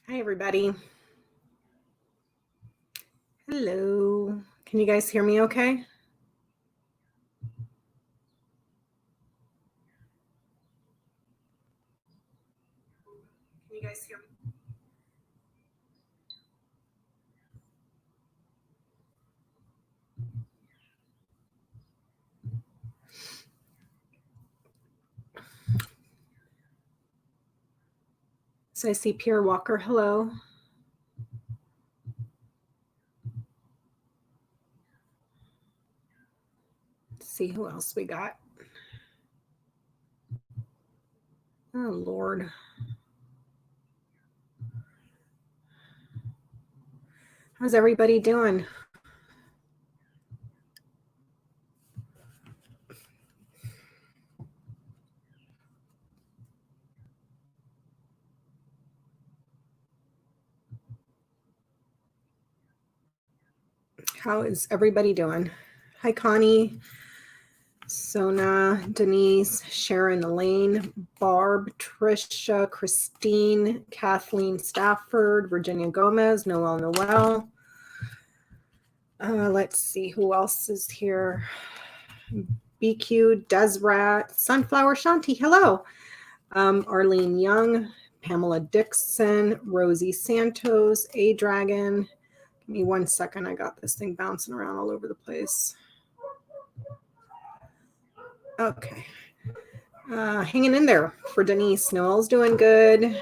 Hi, everybody. Hello. Can you guys hear me okay? Can you guys hear me? So I see Pierre Walker. Hello. Let's see who else we got. Oh, Lord. How's everybody doing? How is everybody doing? Hi, Connie, Sona, Denise, Sharon, Elaine, Barb, Trisha, Christine, Kathleen Stafford, Virginia Gomez, Noel. Let's see who else is here. BQ, Desrat, Sunflower Shanti, hello. Arlene Young, Pamela Dixon, Rosie Santos, A Dragon. Give me 1 second. I got this thing bouncing around all over the place. Okay. Hanging in there for Denise. Noel's doing good.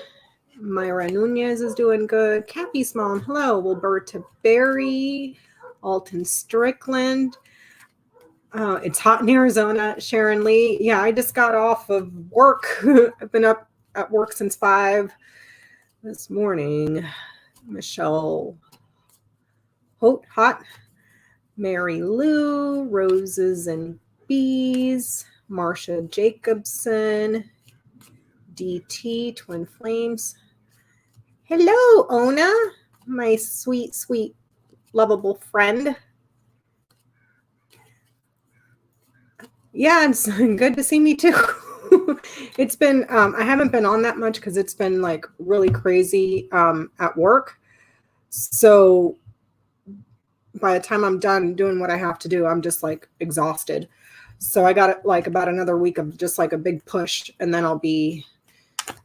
Myra Nunez is doing good. Cappy's mom, hello. Wilberta Berry, Alton Strickland. It's hot in Arizona. Sharon Lee. Yeah, I just got off of work. I've been up at work since 5 this morning. Michelle Hot. Mary Lou, Roses and Bees, Marsha Jacobson, DT, Twin Flames. Hello, Ona, my sweet, sweet, lovable friend. Yeah, it's good to see me too. It's been, I haven't been on that much because it's been like really crazy at work. So by the time I'm done doing what I have to do, I'm just like exhausted. So I got like about another week of just like a big push, and then I'll be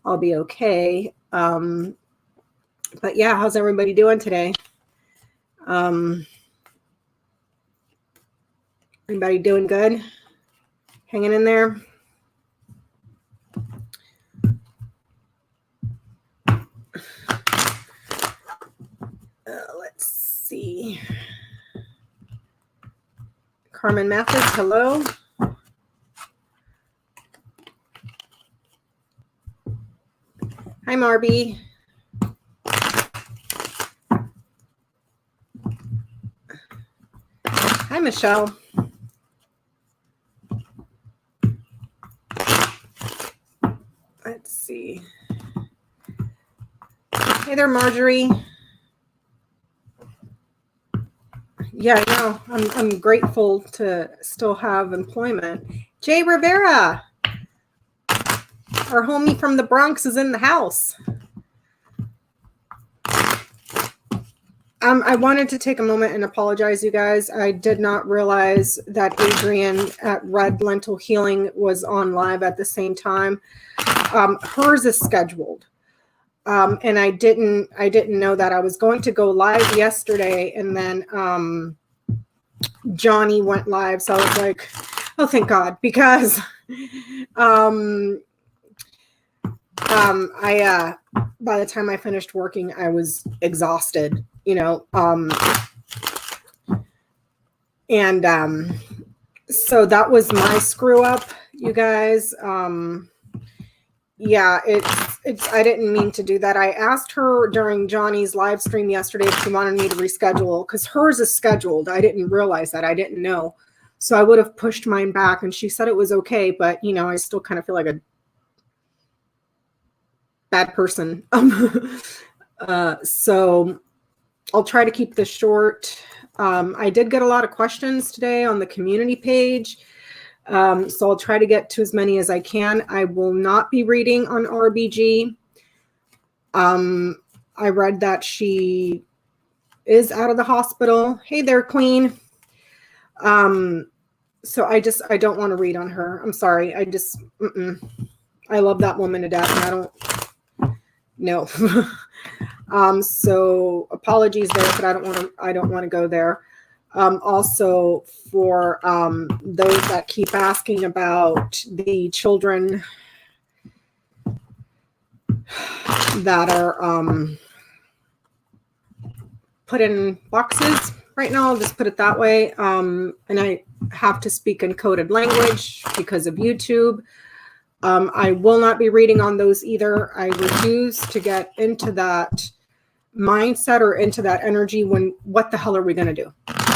okay. But yeah, how's everybody doing today? Everybody doing good? Hanging in there? Let's see. Carmen Mathis, hello. Hi, Marby. Hi, Michelle. Let's see. Hey there, Marjorie. Yeah, I know. I'm grateful to still have employment. Jay Rivera, our homie from the Bronx, is in the house. I wanted to take a moment and apologize, you guys. I did not realize that Adrienne at Red Lentil Healing was on live at the same time. Hers is scheduled. And I didn't know that. I was going to go live yesterday, and then Johnny went live. So I was like, oh, thank God, because I by the time I finished working, I was exhausted, you know. So that was my screw up, you guys. Yeah, it's I didn't mean to do that. I asked her during Johnny's live stream yesterday if she wanted me to reschedule, because hers is scheduled. I didn't realize that. I didn't know. So I would have pushed mine back, and she said it was okay, but you know, I still kind of feel like a bad person. So I'll try to keep this short. I did get a lot of questions today on the community page. So I'll try to get to as many as I can. I will not be reading on RBG. I read that she is out of the hospital. Hey there, Queen. So I don't want to read on her. I'm sorry. I love that woman to death, and I don't know. So apologies there, but I don't want to go there. Also for those that keep asking about the children that are put in boxes right now, I'll just put it that way. And I have to speak in coded language because of YouTube. I will not be reading on those either. I refuse to get into that mindset or into that energy when what the hell are we going to do?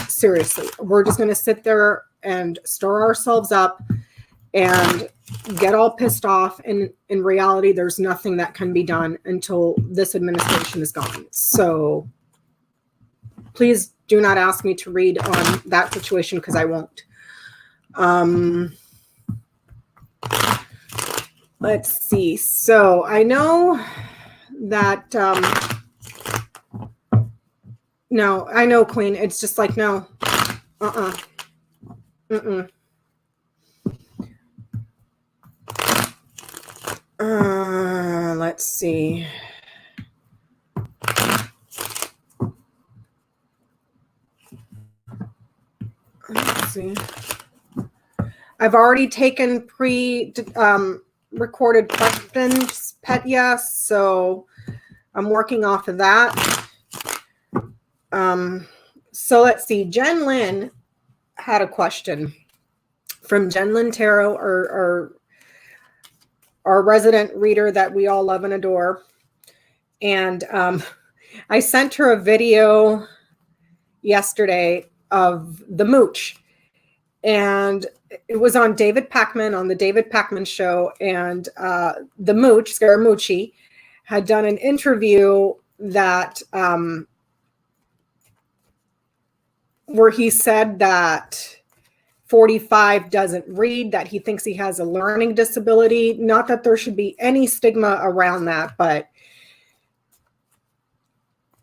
Seriously, we're just going to sit there and stir ourselves up and get all pissed off. And in reality, there's nothing that can be done until this administration is gone. So please do not ask me to read on that situation because I won't. Let's see. So I know that, no, I know, Queen. It's just like, no, let's see. Let's see. I've already taken recorded questions, Pet Yes, so I'm working off of that. So let's see. Jen Lynn had a question from Jen Lynn Tarot, our resident reader that we all love and adore. And I sent her a video yesterday of the mooch. And it was on David Pakman, on the David Pakman show. And the mooch, Scaramucci, had done an interview that where he said that 45 doesn't read, that he thinks he has a learning disability. Not that there should be any stigma around that, but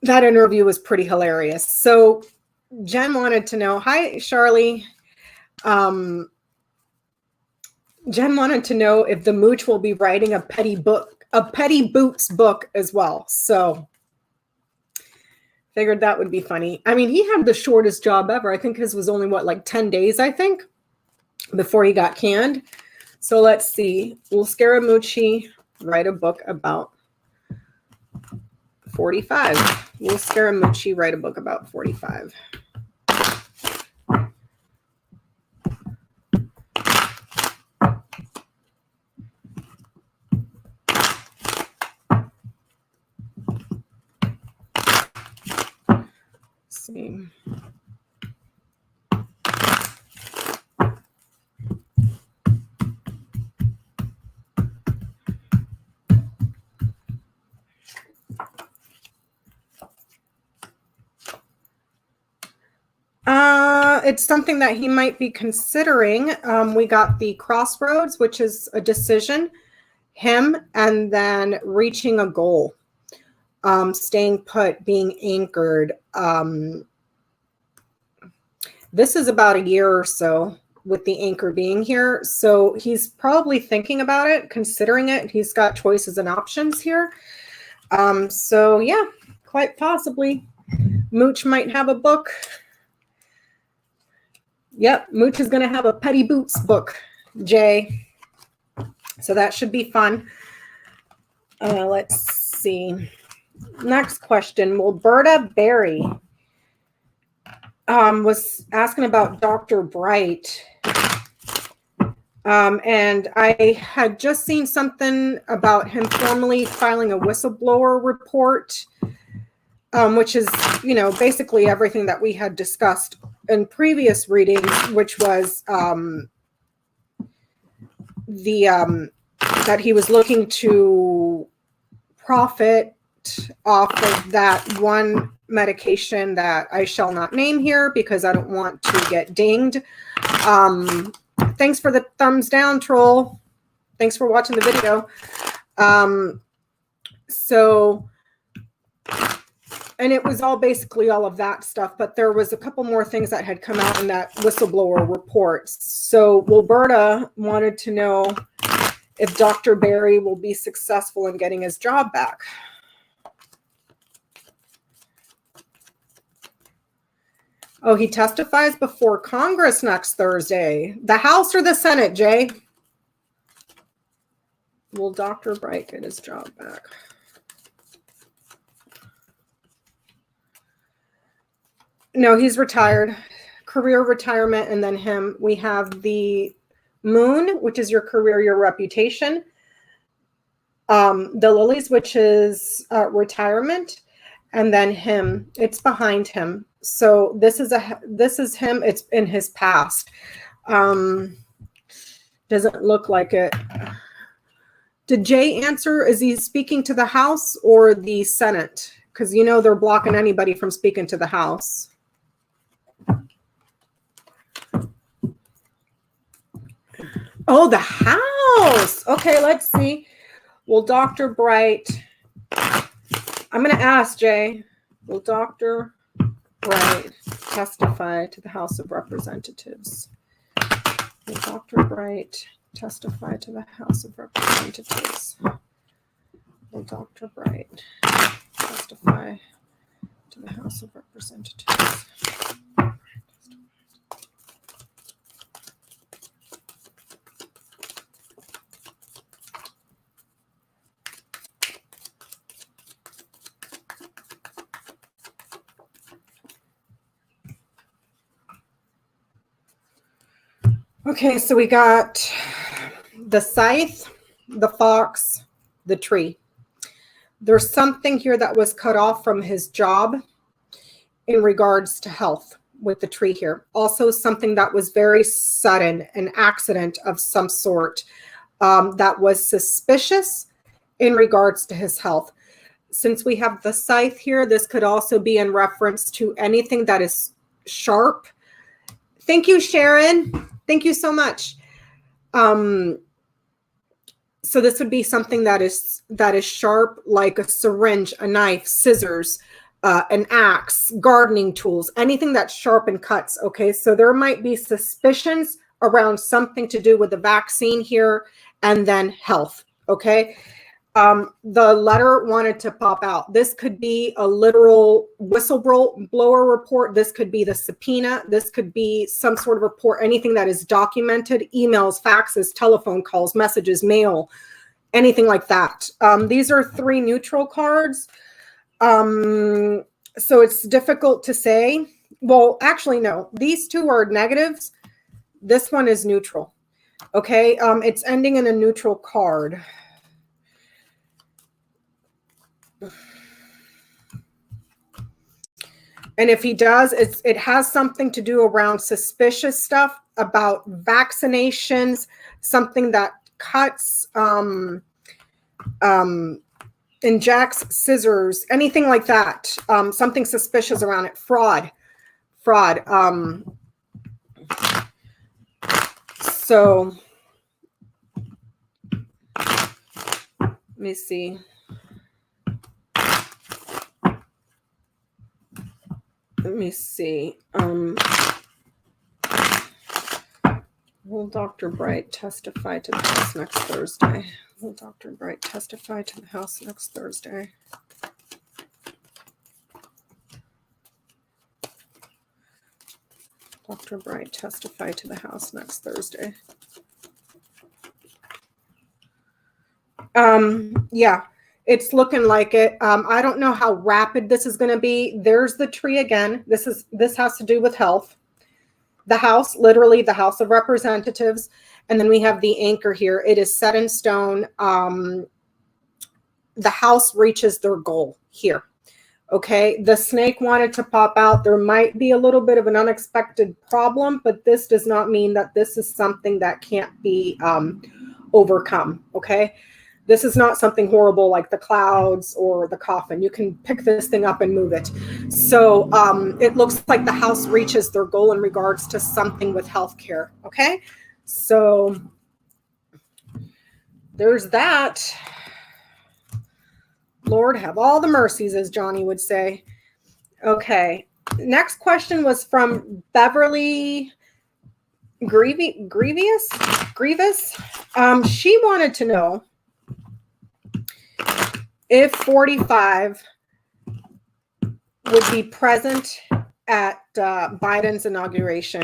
that interview was pretty hilarious. So Jen wanted to know, hi, Charlie. Jen wanted to know if the mooch will be writing a Petty Boots book as well. So figured that would be funny. I mean, he had the shortest job ever. I think his was only, what, like 10 days, I think, before he got canned. So let's see. Will Scaramucci write a book about 45? Will Scaramucci write a book about 45? See. It's something that he might be considering. We got the Crossroads, which is a decision, him, and then reaching a goal. Staying put, being anchored. This is about a year or so with the anchor being here. So he's probably thinking about it, considering it. He's got choices and options here. So yeah, quite possibly. Mooch might have a book. Yep, Mooch is going to have a Petty Boots book, Jay. So that should be fun. Let's see. Next question. Wilberta Berry was asking about Dr. Bright. And I had just seen something about him formally filing a whistleblower report, which is, you know, basically everything that we had discussed in previous readings, which was that he was looking to profit off of that one medication that I shall not name here because I don't want to get dinged. Thanks for the thumbs down, troll. Thanks for watching the video. So And it was all basically all of that stuff, but there was a couple more things that had come out in that whistleblower report. So Wilberta wanted to know if Dr. Barry will be successful in getting his job back. Oh, he testifies before Congress next Thursday. The House or the Senate, Jay? Will Dr. Bright get his job back? No, he's retired. Career retirement, and then him. We have the Moon, which is your career, your reputation. The Lilies, which is retirement, and then him. It's behind him. So this is him. It's in his past. Doesn't look like it. Did Jay answer? Is he speaking to the House or the Senate? Because you know they're blocking anybody from speaking to the House. Oh, the House. Okay, let's see. Will Dr. Bright, I'm going to ask Jay, will Dr. Bright testify to the House of Representatives? Will Dr. Bright testify to the House of Representatives? Will Dr. Bright testify to the House of Representatives? Okay, so we got the scythe, the fox, the tree. There's something here that was cut off from his job in regards to health with the tree here. Also something that was very sudden, an accident of some sort that was suspicious in regards to his health. Since we have the scythe here, this could also be in reference to anything that is sharp. Thank you, Sharon. Thank you so much. So this would be something that is sharp, like a syringe, a knife, scissors, an axe, gardening tools, anything that's sharp and cuts. Okay, so there might be suspicions around something to do with the vaccine here, and then health. Okay. The letter wanted to pop out. This could be a literal whistleblower report. This could be the subpoena. This could be some sort of report, anything that is documented, emails, faxes, telephone calls, messages, mail, anything like that. These are 3 neutral cards. So it's difficult to say. Well, actually, no, these 2 are negatives. This one is neutral. Okay. It's ending in a neutral card. And if he does, it has something to do around suspicious stuff about vaccinations, something that cuts, injects, scissors, anything like that. Something suspicious around it. Fraud. So let me see. Let me see. Will Dr. Bright testify to the House next Thursday? Will Dr. Bright testify to the House next Thursday? Dr. Bright testify to the House next Thursday. Yeah. It's looking like it. I don't know how rapid this is going to be. There's the tree again. This has to do with health. The House, literally the House of Representatives. And then we have the anchor here. It is set in stone. The House reaches their goal here. Okay. The snake wanted to pop out. There might be a little bit of an unexpected problem, but this does not mean that this is something that can't be overcome. Okay. This is not something horrible like the clouds or the coffin. You can pick this thing up and move it. So it looks like the House reaches their goal in regards to something with healthcare. Okay, so there's that. Lord have all the mercies, as Johnny would say. Okay. Next question was from Beverly Grievous. She wanted to know if 45 would be present at Biden's inauguration.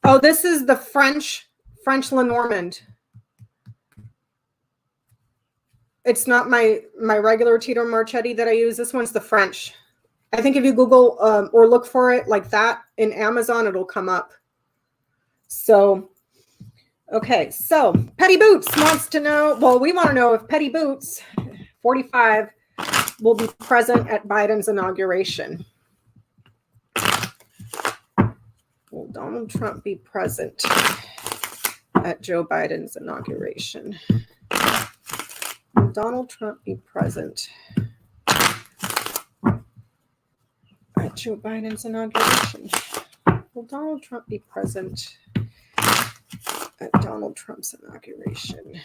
Oh, this is the French Lenormand. It's not my regular Tito Marchetti that I use. This one's the French. I think if you Google or look for it like that in Amazon, it'll come up. So, okay. So Petty Boots wants to know, well, we want to know if Petty Boots 45 will be present at Biden's inauguration. Will Donald Trump be present at Joe Biden's inauguration? Will Donald Trump be present at Joe Biden's inauguration? Will Donald Trump be present at Donald Trump's inauguration?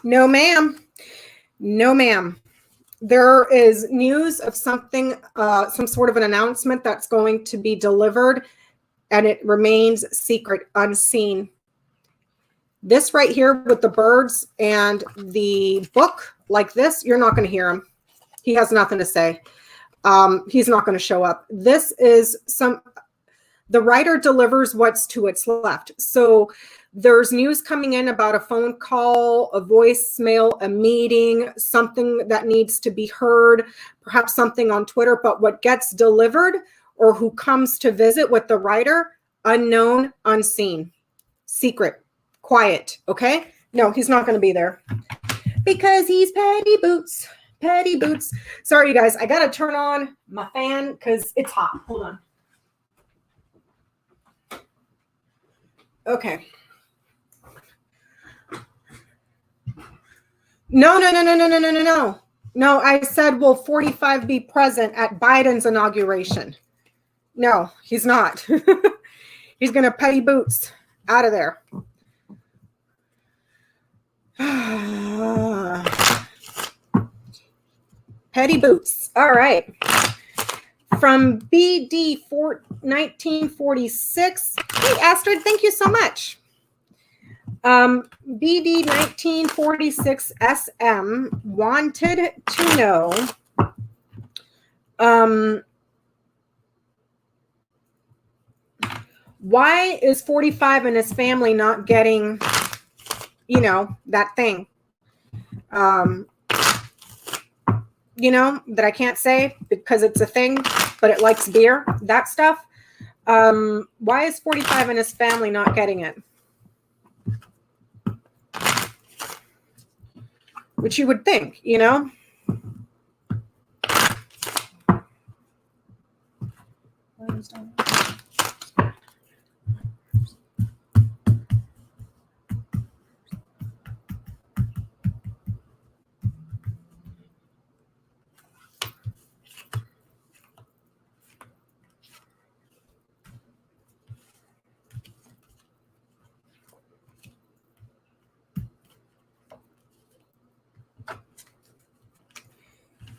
No, ma'am. No, ma'am. There is news of something, some sort of an announcement that's going to be delivered, and it remains secret, unseen. This right here with the birds and the book like this, you're not going to hear him. He has nothing to say. He's not going to show up. This is the writer delivers what's to its left. So there's news coming in about a phone call, a voicemail, a meeting, something that needs to be heard, perhaps something on Twitter, but what gets delivered or who comes to visit with the writer, unknown, unseen, secret, quiet, okay? No, he's not going to be there because he's Petty Boots. Petty Boots. Sorry, you guys. I got to turn on my fan because it's hot. Hold on. Okay. No. No, I said, will 45 be present at Biden's inauguration? No, he's not. He's going to Petty Boots out of there. Petty Boots. All right. From BD 1946. Hey, Astrid, thank you so much. BD 1946 SM wanted to know why is 45 and his family not getting, you know, that thing, you know, that I can't say because it's a thing, but it likes beer, that stuff. Why is 45 and his family not getting it? Which you would think, you know.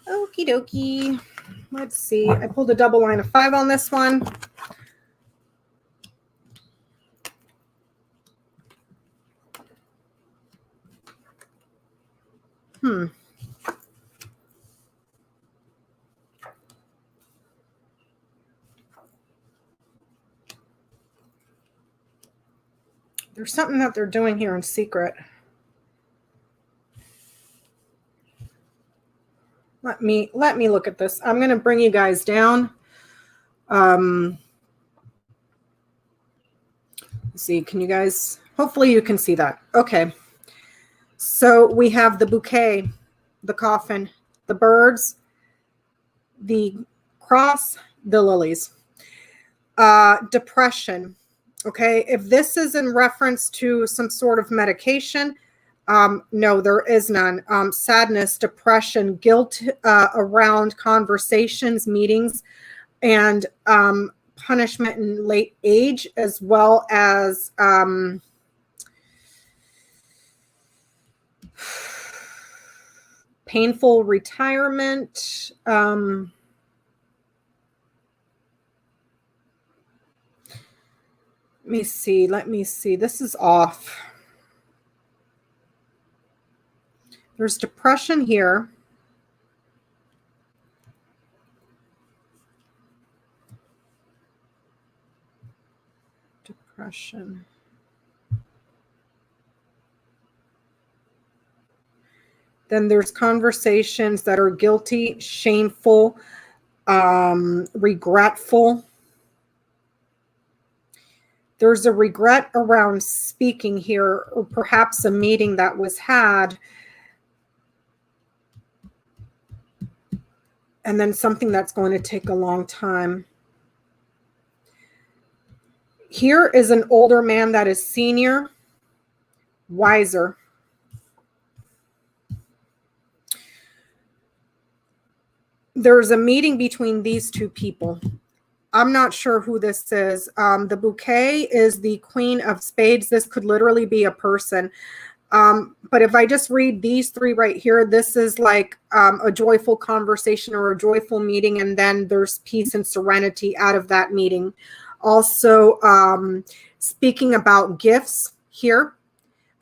Okie dokie. Let's see. I pulled a double line of 5 on this one. There's something that they're doing here in secret. Let me look at this. I'm going to bring you guys down. Let's see, can you guys, hopefully you can see that. Okay. So we have the bouquet, the coffin, the birds, the cross, the lilies. Depression. Okay. If this is in reference to some sort of medication, No, there is none. Sadness, depression, guilt around conversations, meetings, and punishment in late age, as well as painful retirement. Let me see. This is off. There's depression here. Depression. Then there's conversations that are guilty, shameful, regretful. There's a regret around speaking here, or perhaps a meeting that was had, and then something that's going to take a long time. Here is an older man that is senior, wiser. There's a meeting between these two people. I'm not sure who this is. The bouquet is the Queen of Spades. This could literally be a person. But if I just read these three right here, this is like a joyful conversation or a joyful meeting, and then there's peace and serenity out of that meeting. Also, speaking about gifts here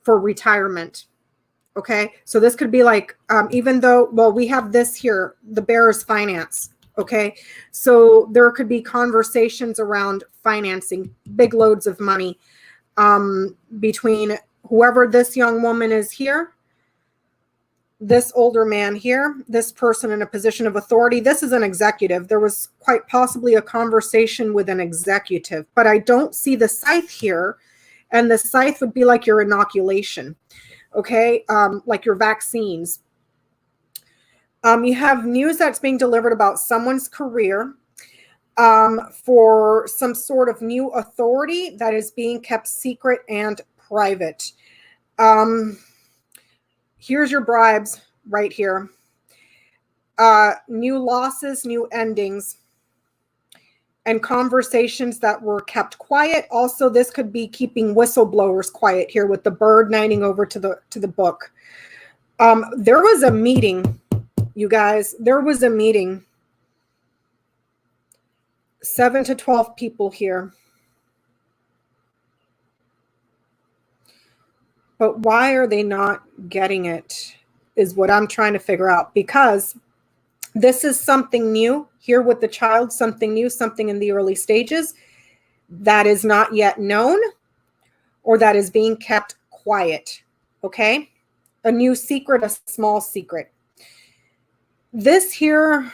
for retirement. Okay, so this could be like, even though, well, we have this here, the bear is finance. Okay, so there could be conversations around financing, big loads of money between whoever this young woman is here, this older man here, this person in a position of authority. This is an executive. There was quite possibly a conversation with an executive, but I don't see the scythe here. And the scythe would be like your inoculation, okay, like your vaccines. You have news that's being delivered about someone's career for some sort of new authority that is being kept secret and private. Here's your bribes right here. New losses, new endings, and conversations that were kept quiet. Also, this could be keeping whistleblowers quiet here with the bird knighting over to the book. There was a meeting, you guys. There was a meeting. 7 to 12 people here. But why are they not getting it is what I'm trying to figure out, because this is something new here with the child, something new, something in the early stages that is not yet known or that is being kept quiet. Okay? A new secret, a small secret. This here,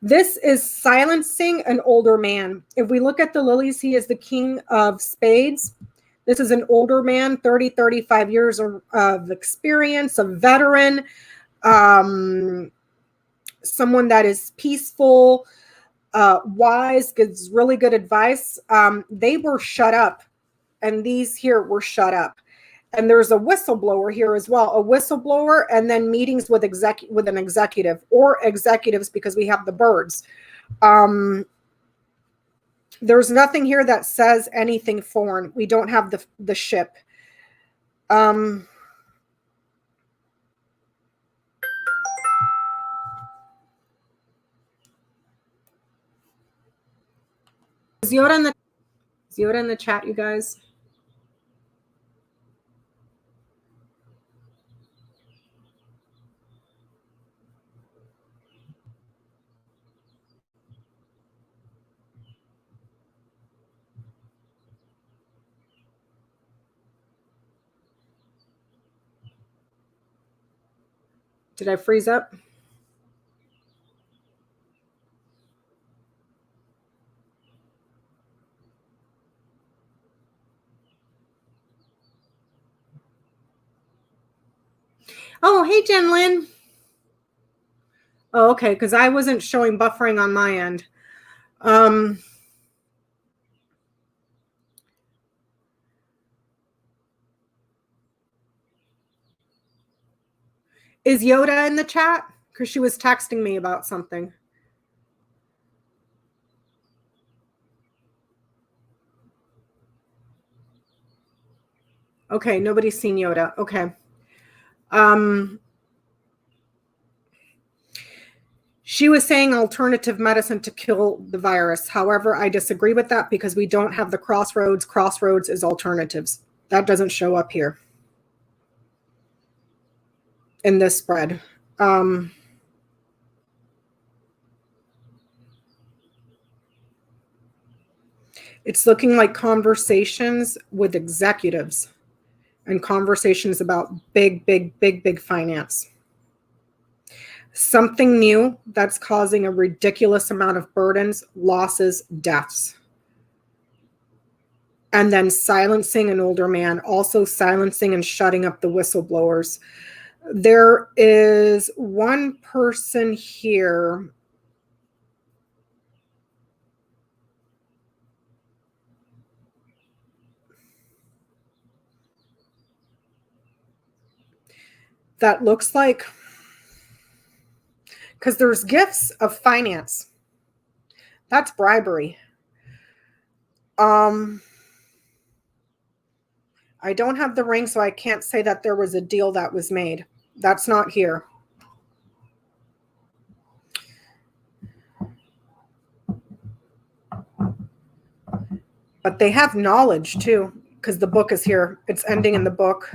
this is silencing an older man. If we look at the lilies, he is the King of Spades. This is an older man, 30, 35 years of experience, a veteran, someone that is peaceful, wise, gives really good advice. They were shut up, and these here were shut up. And there's a whistleblower here as well, a whistleblower, and then meetings with an executive or executives, because we have the birds. There's nothing here that says anything foreign. We don't have the ship. Is Yoda in the chat, you guys? Did I freeze up? Oh, hey, Jen Lynn. Oh, okay, because I wasn't showing buffering on my end. Is Yoda in the chat? Because she was texting me about something. Okay, nobody's seen Yoda. Okay. She was saying alternative medicine to kill the virus. However, I disagree with that because we don't have the crossroads. Crossroads is alternatives. That doesn't show up here in this spread. It's looking like conversations with executives and conversations about big finance. Something new that's causing a ridiculous amount of burdens, losses, deaths. And then silencing an older man, also silencing and shutting up the whistleblowers. There is one person here. That looks like, because there's gifts of finance. That's bribery. I don't have the ring, so I can't say that there was a deal that was made. That's not here. But they have knowledge too, because the book is here. It's ending in the book.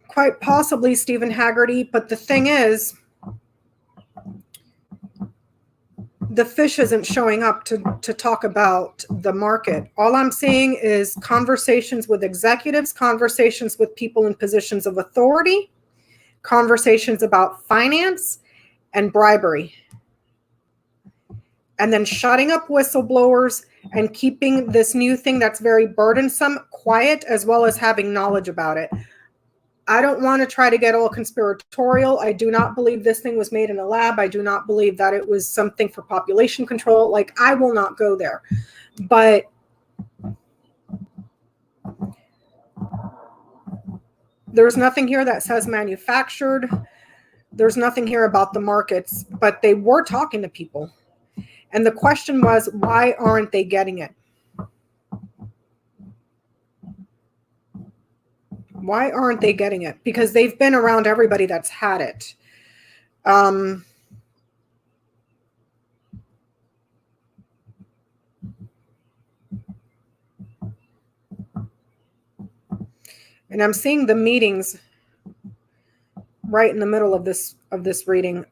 Quite possibly Stephen Haggerty, but the thing is, the fish isn't showing up to talk about the market. All I'm seeing is conversations with executives, conversations with people in positions of authority, conversations about finance and bribery. And then shutting up whistleblowers and keeping this new thing that's very burdensome quiet, as well as having knowledge about it. I don't want to try to get all conspiratorial. I do not believe this thing was made in a lab. I do not believe that it was something for population control. Like, I will not go there. But there's nothing here that says manufactured. There's nothing here about the markets, but they were talking to people. And the question was, why aren't they getting it? Why aren't they getting it? Because they've been around everybody that's had it. And I'm seeing the meetings right in the middle of this reading.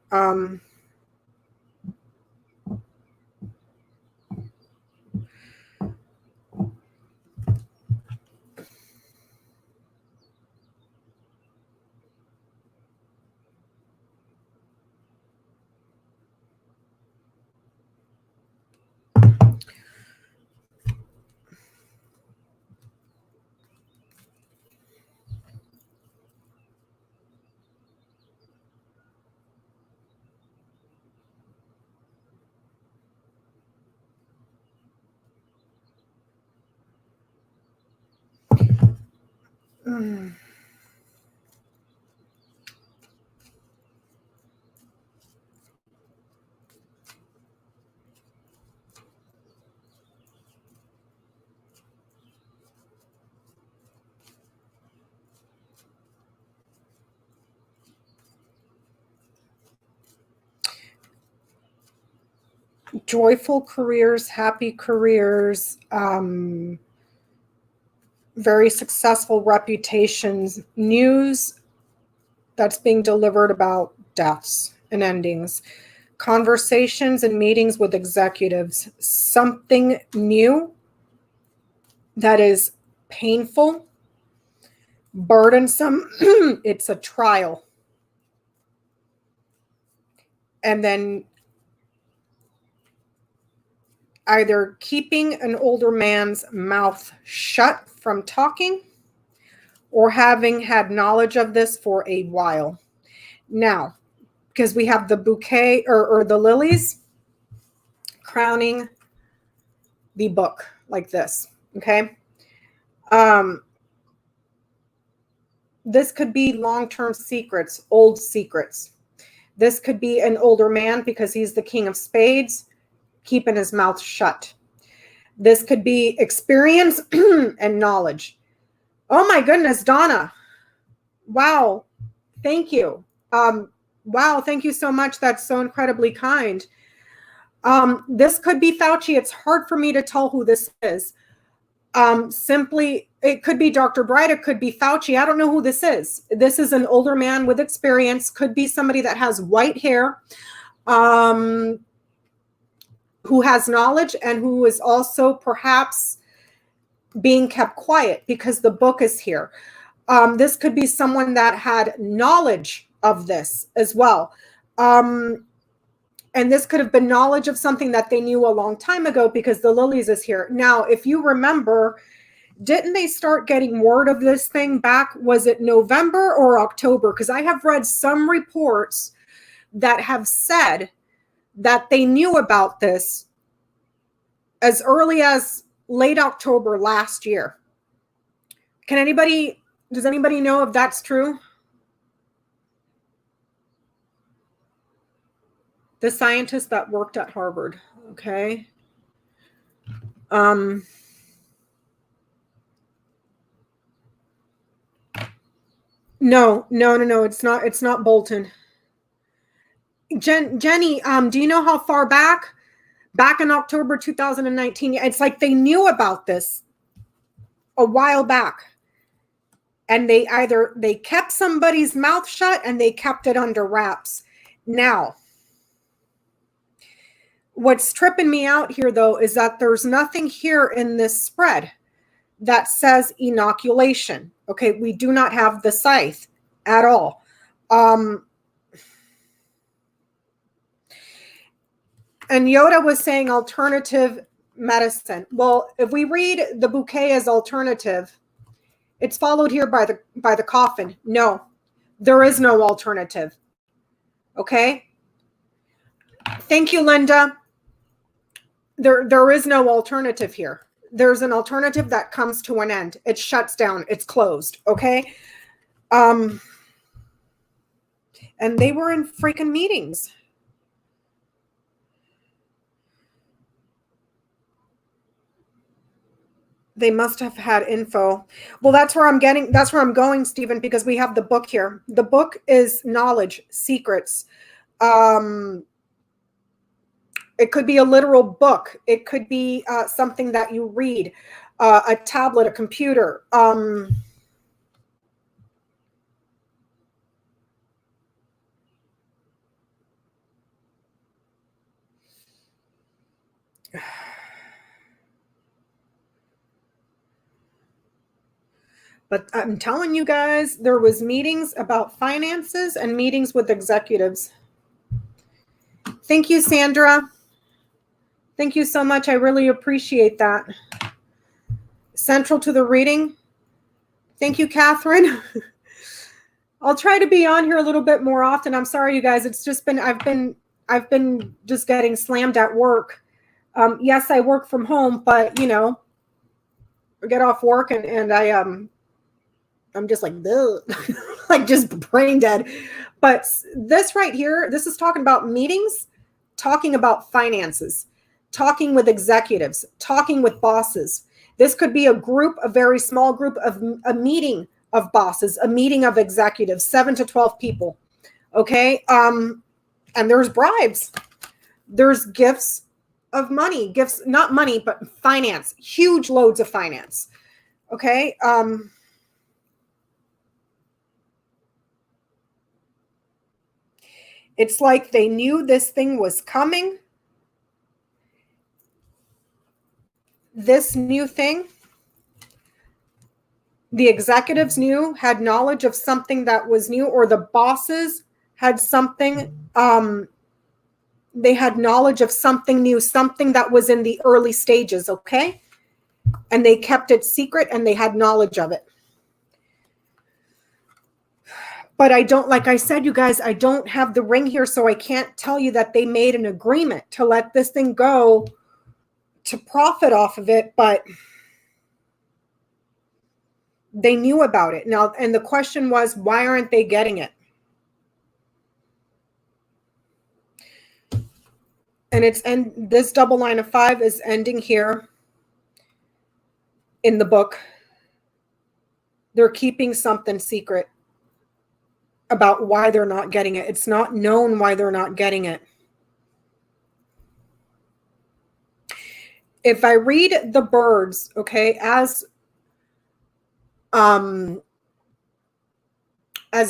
Joyful careers, happy careers, very successful reputations, news that's being delivered about deaths and endings, conversations and meetings with executives, something new that is painful, burdensome. It's a trial. And then either keeping an older man's mouth shut from talking or having had knowledge of this for a while. Now, because we have the bouquet or the lilies crowning the book like this, okay? This could be long-term secrets, old secrets. This could be an older man because he's the king of spades, keeping his mouth shut. This could be experience and knowledge. Oh my goodness, Donna. Wow. Thank you. Wow. Thank you so much. That's so incredibly kind. This could be Fauci. It's hard for me to tell who this is. Simply, it could be Dr. Bright. It could be Fauci. I don't know who this is. This is an older man with experience. Could be somebody that has white hair, who has knowledge and who is also perhaps being kept quiet because the book is here. This could be someone that had knowledge of this as well. And this could have been knowledge of something that they knew a long time ago because the lilies is here. Now, if you remember, didn't they start getting word of this thing back? Was it November or October? Because I have read some reports that have said that they knew about this as early as late October last year. Does anybody know if that's true? The scientist that worked at Harvard, okay? No, it's not Bolton. Jenny, do you know how far back? Back in October 2019, it's like they knew about this a while back. And they kept somebody's mouth shut and they kept it under wraps. Now, what's tripping me out here, though, is that there's nothing here in this spread that says inoculation. Okay, we do not have the scythe at all. And Yoda was saying alternative medicine. Well, if we read the bouquet as alternative, it's followed here by the coffin. No, there is no alternative. Okay? Thank you, Linda. There is no alternative here. There's an alternative that comes to an end. It shuts down. It's closed. Okay? And they were in freaking meetings. They must have had info. Well, that's where I'm going, Stephen, because we have the book here. The book is knowledge, secrets. It could be a literal book. It could be something that you read, a tablet, a computer. But I'm telling you guys, there was meetings about finances and meetings with executives. Thank you, Sandra. Thank you so much. I really appreciate that. Central to the reading. Thank you, Catherine. I'll try to be on here a little bit more often. I'm sorry, you guys. It's just been, I've been just getting slammed at work. Yes, I work from home, but I get off work and I'm just like, like just brain dead. But this right here, this is talking about meetings, talking about finances, talking with executives, talking with bosses. This could be a very small group of a meeting of bosses, a meeting of executives, 7 to 12 people. Okay. And there's bribes. There's gifts of money, not money, but finance, huge loads of finance. Okay. It's like they knew this thing was coming. This new thing the executives knew, had knowledge of something that was new, or the bosses had something, they had knowledge of something new, something that was in the early stages, okay? And they kept it secret and they had knowledge of it. But I don't, like I said, you guys, I don't have the ring here, so I can't tell you that they made an agreement to let this thing go to profit off of it, but they knew about it. Now, and the question was, why aren't they getting it? And this double line of 5 is ending here in the book. They're keeping something secret about why they're not getting it. It's not known why they're not getting it. If I read the birds, okay, as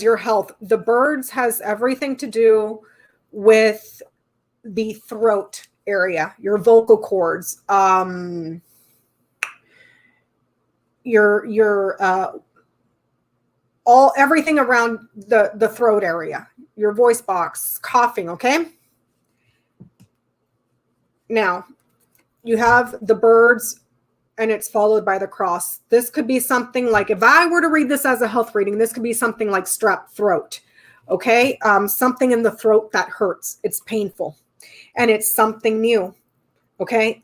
your health, the birds has everything to do with the throat area, your vocal cords, everything around the throat area, your voice box, coughing, okay? Now, you have the birds and it's followed by the cross. This could be something like, if I were to read this as a health reading, this could be something like strep throat, okay? Something in the throat that hurts. It's painful. And it's something new, okay?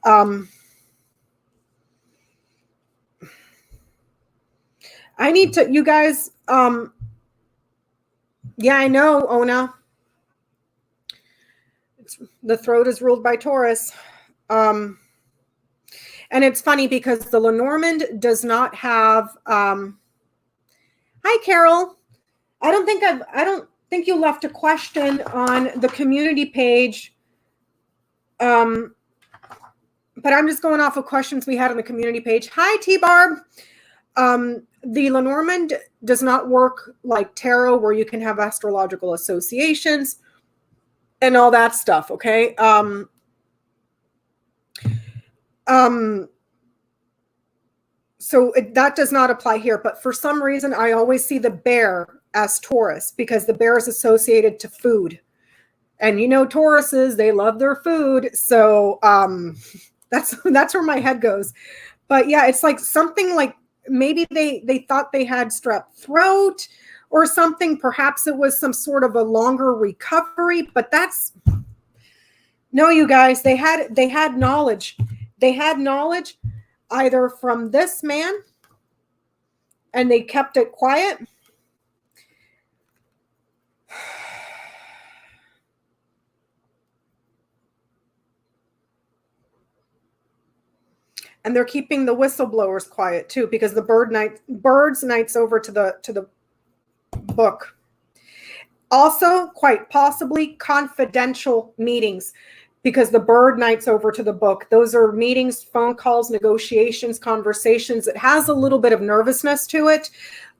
I need to, you guys, yeah, I know, Ona. The throat is ruled by Taurus. And it's funny because the Lenormand does not have, hi, Carol. I don't think you left a question on the community page. But I'm just going off of questions we had on the community page. Hi, T-Barb. The Lenormand does not work like tarot, where you can have astrological associations and all that stuff, okay? So that does not apply here, but for some reason, I always see the bear as Taurus because the bear is associated to food. And you know, Tauruses, they love their food. So that's where my head goes. But yeah, it's like something like, maybe they thought they had strep throat or something. Perhaps it was some sort of a longer recovery, but no, you guys, they had knowledge. They had knowledge either from this man and they kept it quiet. And they're keeping the whistleblowers quiet too, because the birds nights over to the book. Also, quite possibly confidential meetings, because the bird nights over to the book. Those are meetings, phone calls, negotiations, conversations. It has a little bit of nervousness to it,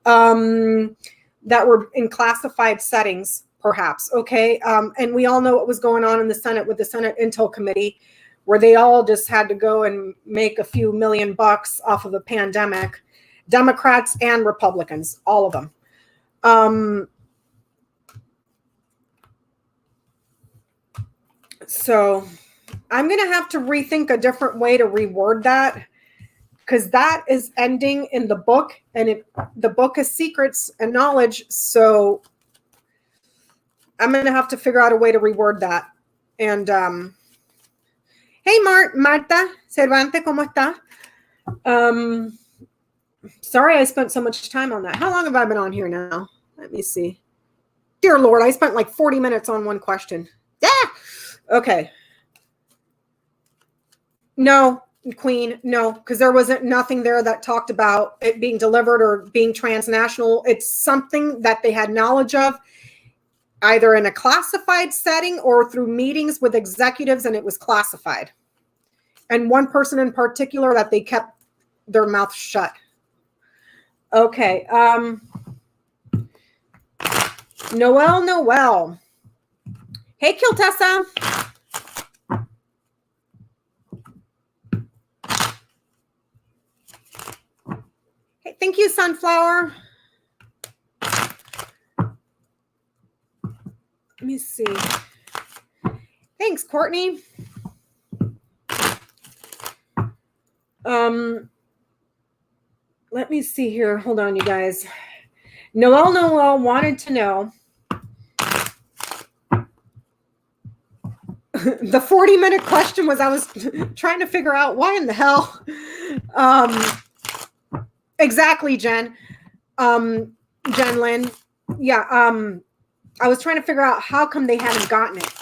that were in classified settings, perhaps. Okay, and we all know what was going on in the Senate with the Senate Intel Committee, where they all just had to go and make a few $million off of the pandemic. Democrats and Republicans, all of them. So I'm going to have to rethink a different way to reword that, because that is ending in the book, and the book is secrets and knowledge. So I'm going to have to figure out a way to reword that. And hey, Marta Cervantes, ¿cómo está? Sorry I spent so much time on that. How long have I been on here now? Let me see. Dear Lord, I spent like 40 minutes on one question. Yeah. Okay. No, Queen, no, because there wasn't nothing there that talked about it being delivered or being transnational. It's something that they had knowledge of, either in a classified setting or through meetings with executives, and it was classified. And one person in particular that they kept their mouth shut. Okay. Noel. Hey, Kiltessa. Hey, thank Thank you, Sunflower. Let me see. Thanks, Courtney. Let me see here. Hold on, you guys. Noel wanted to know the 40-minute question was I was trying to figure out why in the hell. Exactly, Jen. Jen Lynn. Yeah. I was trying to figure out how come they haven't gotten it.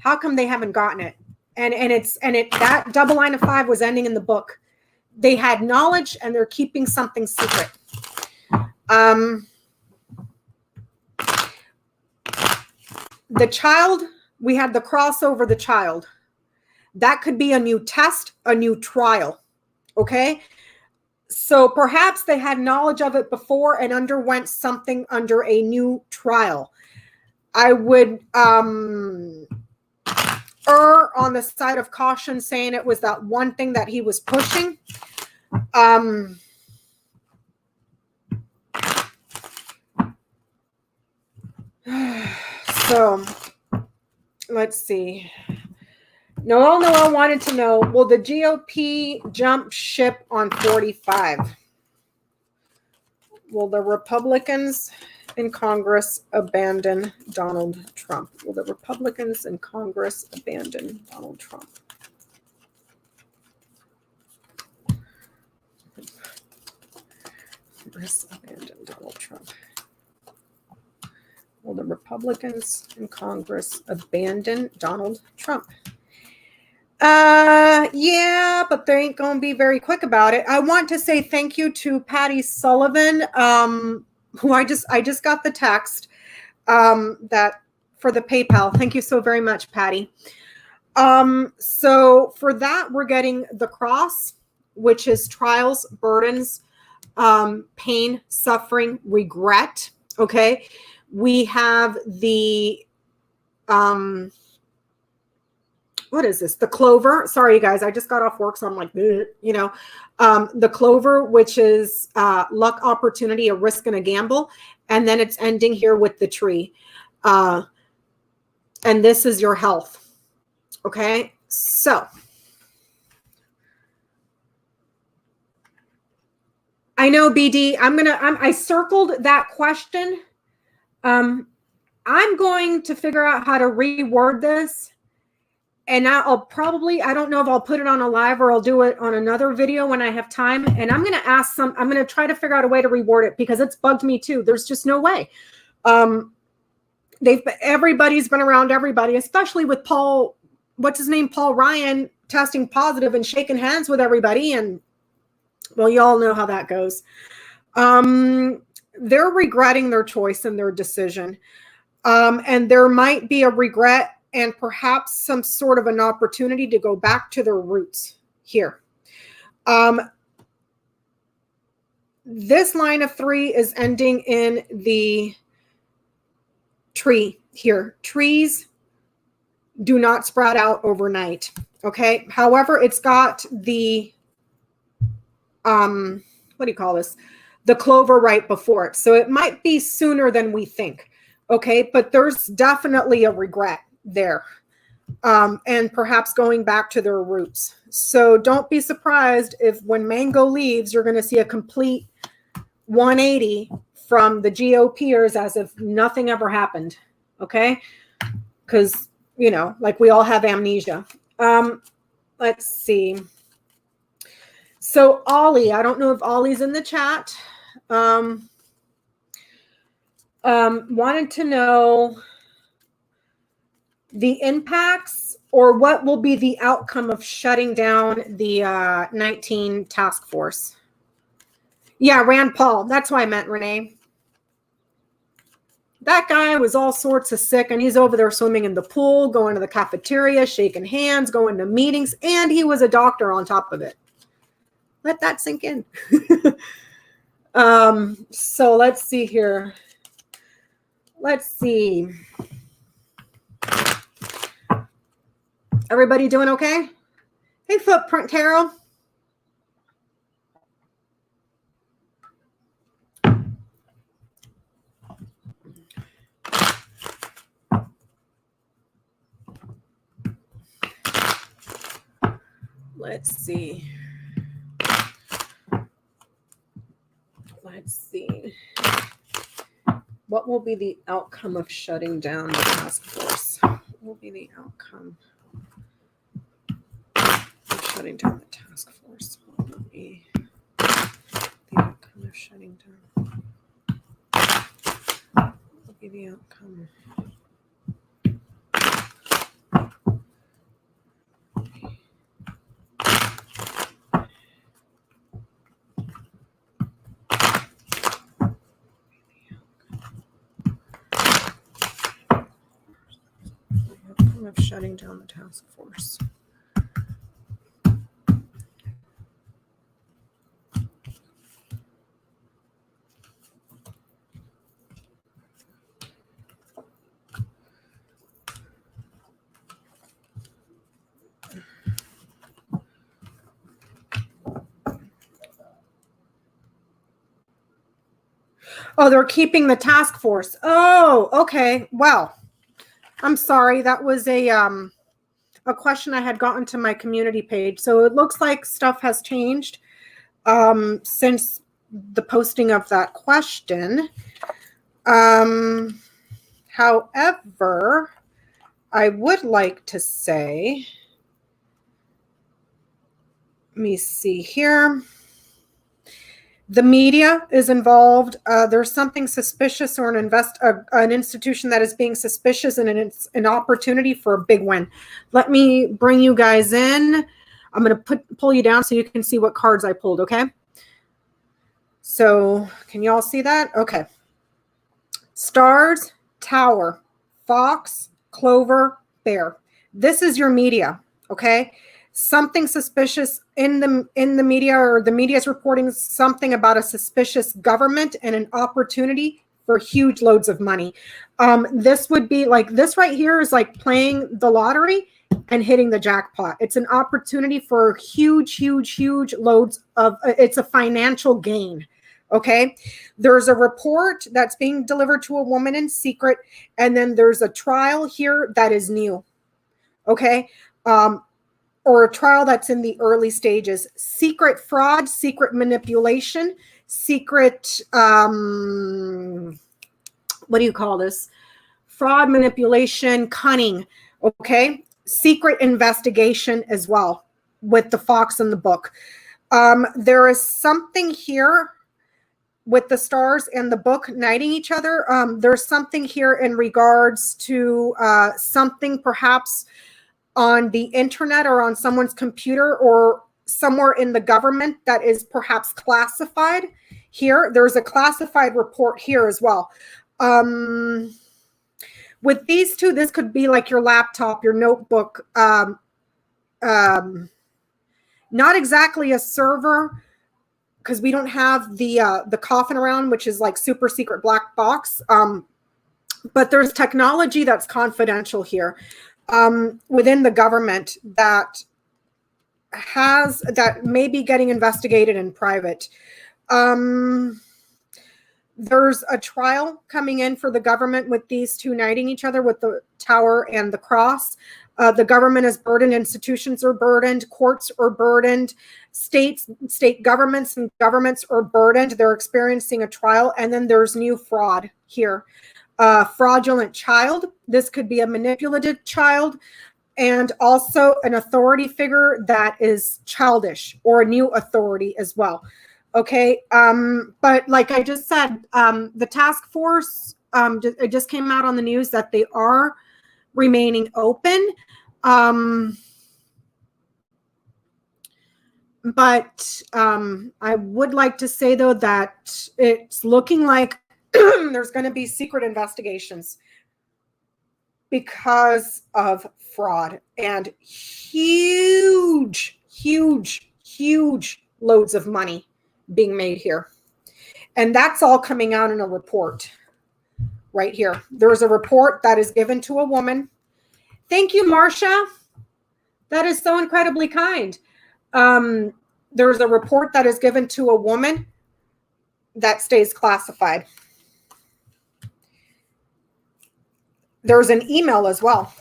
How come they haven't gotten it? And that double line of 5 was ending in the book. They had knowledge and they're keeping something secret. The child, we had the cross over the child. That could be a new test, a new trial. Okay. So perhaps they had knowledge of it before and underwent something under a new trial. I would err on the side of caution, saying it was that one thing that he was pushing. So let's see. Noel wanted to know, will the GOP jump ship on 45? Will the Republicans in Congress abandon Donald Trump? Will the Republicans in Congress abandon Donald Trump? Congress abandon Donald Trump. Will the Republicans in Congress abandon Donald Trump? Yeah, but they ain't going to be very quick about it. I want to say thank you to Patty Sullivan, who I just got the text that for the PayPal. Thank you so very much, Patty. So for that, we're getting the cross, which is trials, burdens, pain, suffering, regret. Okay. We have the, what is this? The clover. Sorry, you guys. I just got off work, so I'm like, you know, the clover, which is luck, opportunity, a risk, and a gamble. And then it's ending here with the tree. And this is your health. Okay. So I know, BD, I circled that question. I'm going to figure out how to reword this. And I'll probably, I don't know if I'll put it on a live or I'll do it on another video when I have time. And I'm going to I'm going to try to figure out a way to reword it because it's bugged me too. There's just no way. Everybody's been around everybody, especially with Paul, what's his name? Paul Ryan testing positive and shaking hands with everybody. And well, you all know how that goes. They're regretting their choice and their decision. And there might be a regret and perhaps some sort of an opportunity to go back to their roots here. This line of 3 is ending in the tree here. Trees do not sprout out overnight. Okay. However, it's got the, what do you call this? The clover right before it. So it might be sooner than we think. Okay. But there's definitely a regret there. And perhaps going back to their roots. So don't be surprised if when Mango leaves, you're going to see a complete 180 from the GOPers as if nothing ever happened. Okay. Because, you know, like we all have amnesia. Let's see. So Ollie, I don't know if Ollie's in the chat. Wanted to know the impacts or what will be the outcome of shutting down the 19 task force. Yeah, Rand Paul. That's why I meant, Renee. That guy was all sorts of sick, and he's over there swimming in the pool, going to the cafeteria, shaking hands, going to meetings, and he was a doctor on top of it. Let that sink in. So let's see here. Let's see. Everybody doing okay? Hey, Footprint Tarot. Let's see. Let's see. What will be the outcome of shutting down the task force? What will be the outcome of shutting down the task force? What will be the outcome of shutting down? What will be the outcome? Of shutting down the task force. Oh, they're keeping the task force. Oh, okay. Well, I'm sorry. That was a question I had gotten to my community page. So it looks like stuff has changed since the posting of that question. However, I would like to say, let me see here. The media is involved. There's something suspicious or an institution that is being suspicious, and it's an opportunity for a big win. Let me bring you guys in. I'm going to pull you down so you can see what cards I pulled, okay? So can you all see that? Okay. Stars, Tower, Fox, Clover, Bear. This is your media, okay? Something suspicious in the media, or the media is reporting something about a suspicious government and an opportunity for huge loads of money. This would be like, this right here is like playing the lottery and hitting the jackpot. It's an opportunity for huge, huge, huge loads of, it's a financial gain. Okay. There's a report that's being delivered to a woman in secret. And then there's a trial here that is new. Okay. Or a trial that's in the early stages. Secret fraud, secret manipulation, secret, what do you call this? Fraud, manipulation, cunning, okay? Secret investigation as well with the fox in the book. There is something here with the stars and the book knighting each other. There's something here in regards to something perhaps on the internet or on someone's computer or somewhere in the government that is perhaps classified here. There's a classified report here as well. With these two, this could be like your laptop, your notebook, not exactly a server, because we don't have the coffin around, which is like super secret black box. But there's technology that's confidential here. Within the government that may be getting investigated in private. There's a trial coming in for the government with these two knighting each other with the tower and the cross. The government is burdened, institutions are burdened, courts are burdened, state governments and governments are burdened. They're experiencing a trial, and then there's new fraud here. Fraudulent child. This could be a manipulative child, and also an authority figure that is childish, or a new authority as well. Okay. But like I just said, the task force, it just came out on the news that they are remaining open. But I would like to say, though, that it's looking like there's going to be secret investigations because of fraud and huge, huge, huge loads of money being made here. And that's all coming out in a report right here. There's a report that is given to a woman. Thank you, Marcia. That is so incredibly kind. There's a report that is given to a woman that stays classified. There's an email as well.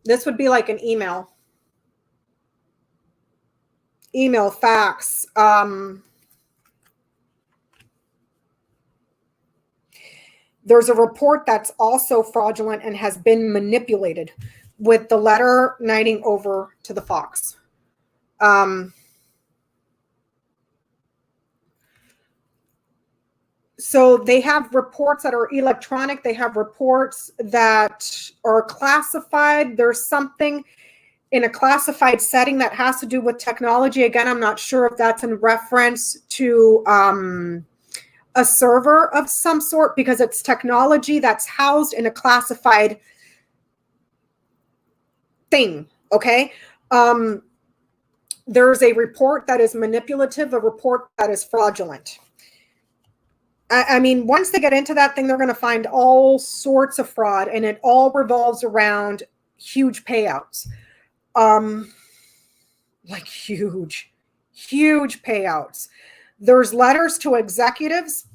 This would be like an email. email, fax. There's a report that's also fraudulent and has been manipulated with the letter knighting over to the fox. So they have reports that are electronic. They have reports that are classified. There's something in a classified setting that has to do with technology. Again, I'm not sure if that's in reference to a server of some sort, because it's technology that's housed in a classified thing. Okay. There's a report that is manipulative, a report that is fraudulent. I mean, once they get into that thing, they're going to find all sorts of fraud, and it all revolves around huge payouts. Like huge payouts. There's letters to executives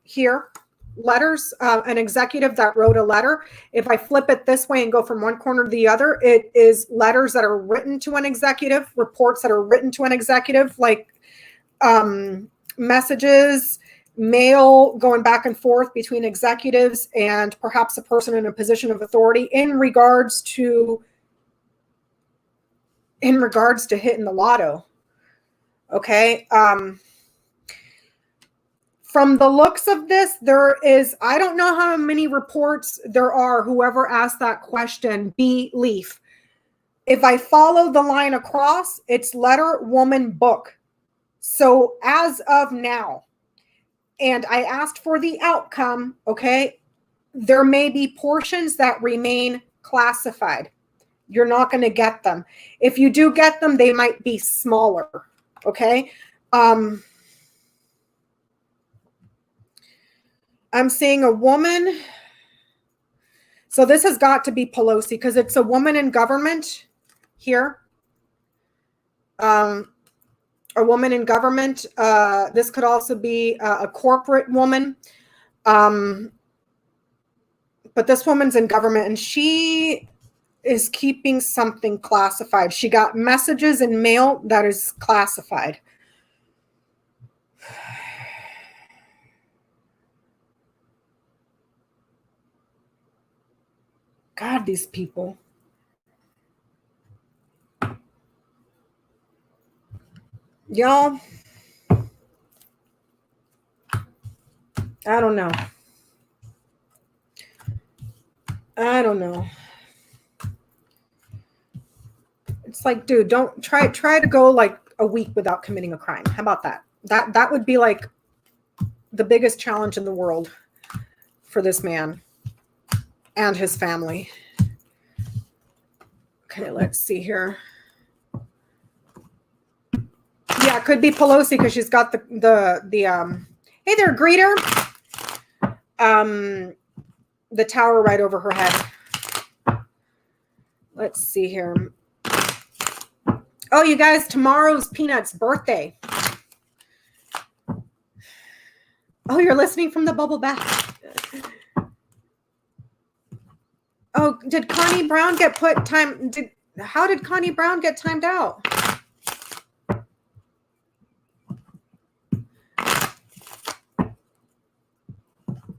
here. Letters, an executive that wrote a letter. If I flip it this way and go from one corner to the other, it is letters that are written to an executive, reports that are written to an executive, like messages, mail going back and forth between executives and perhaps a person in a position of authority in regards to hitting the lotto. Okay. From the looks of this, there is, I don't know how many reports there are, whoever asked that question, B. Leaf. If I follow the line across, it's letter, woman, book. So as of now, and I asked for the outcome, okay, there may be portions that remain classified. You're not going to get them. If you do get them, they might be smaller, okay? I'm seeing a woman. So this has got to be Pelosi because it's a woman in government here. A woman in government. This could also be a corporate woman. But this woman's in government and she is keeping something classified. She got messages in mail that is classified. God, these people. Y'all, I don't know. It's like, dude, don't try to go like a week without committing a crime. How about that? That would be like the biggest challenge in the world for this man and his family. Okay, let's see here. Yeah, it could be Pelosi because she's got the hey there, greeter. The tower right over her head. Let's see here. Oh, you guys, tomorrow's Peanut's birthday. Oh, you're listening from the bubble bath. Oh, did Connie Brown get put time? How did Connie Brown get timed out?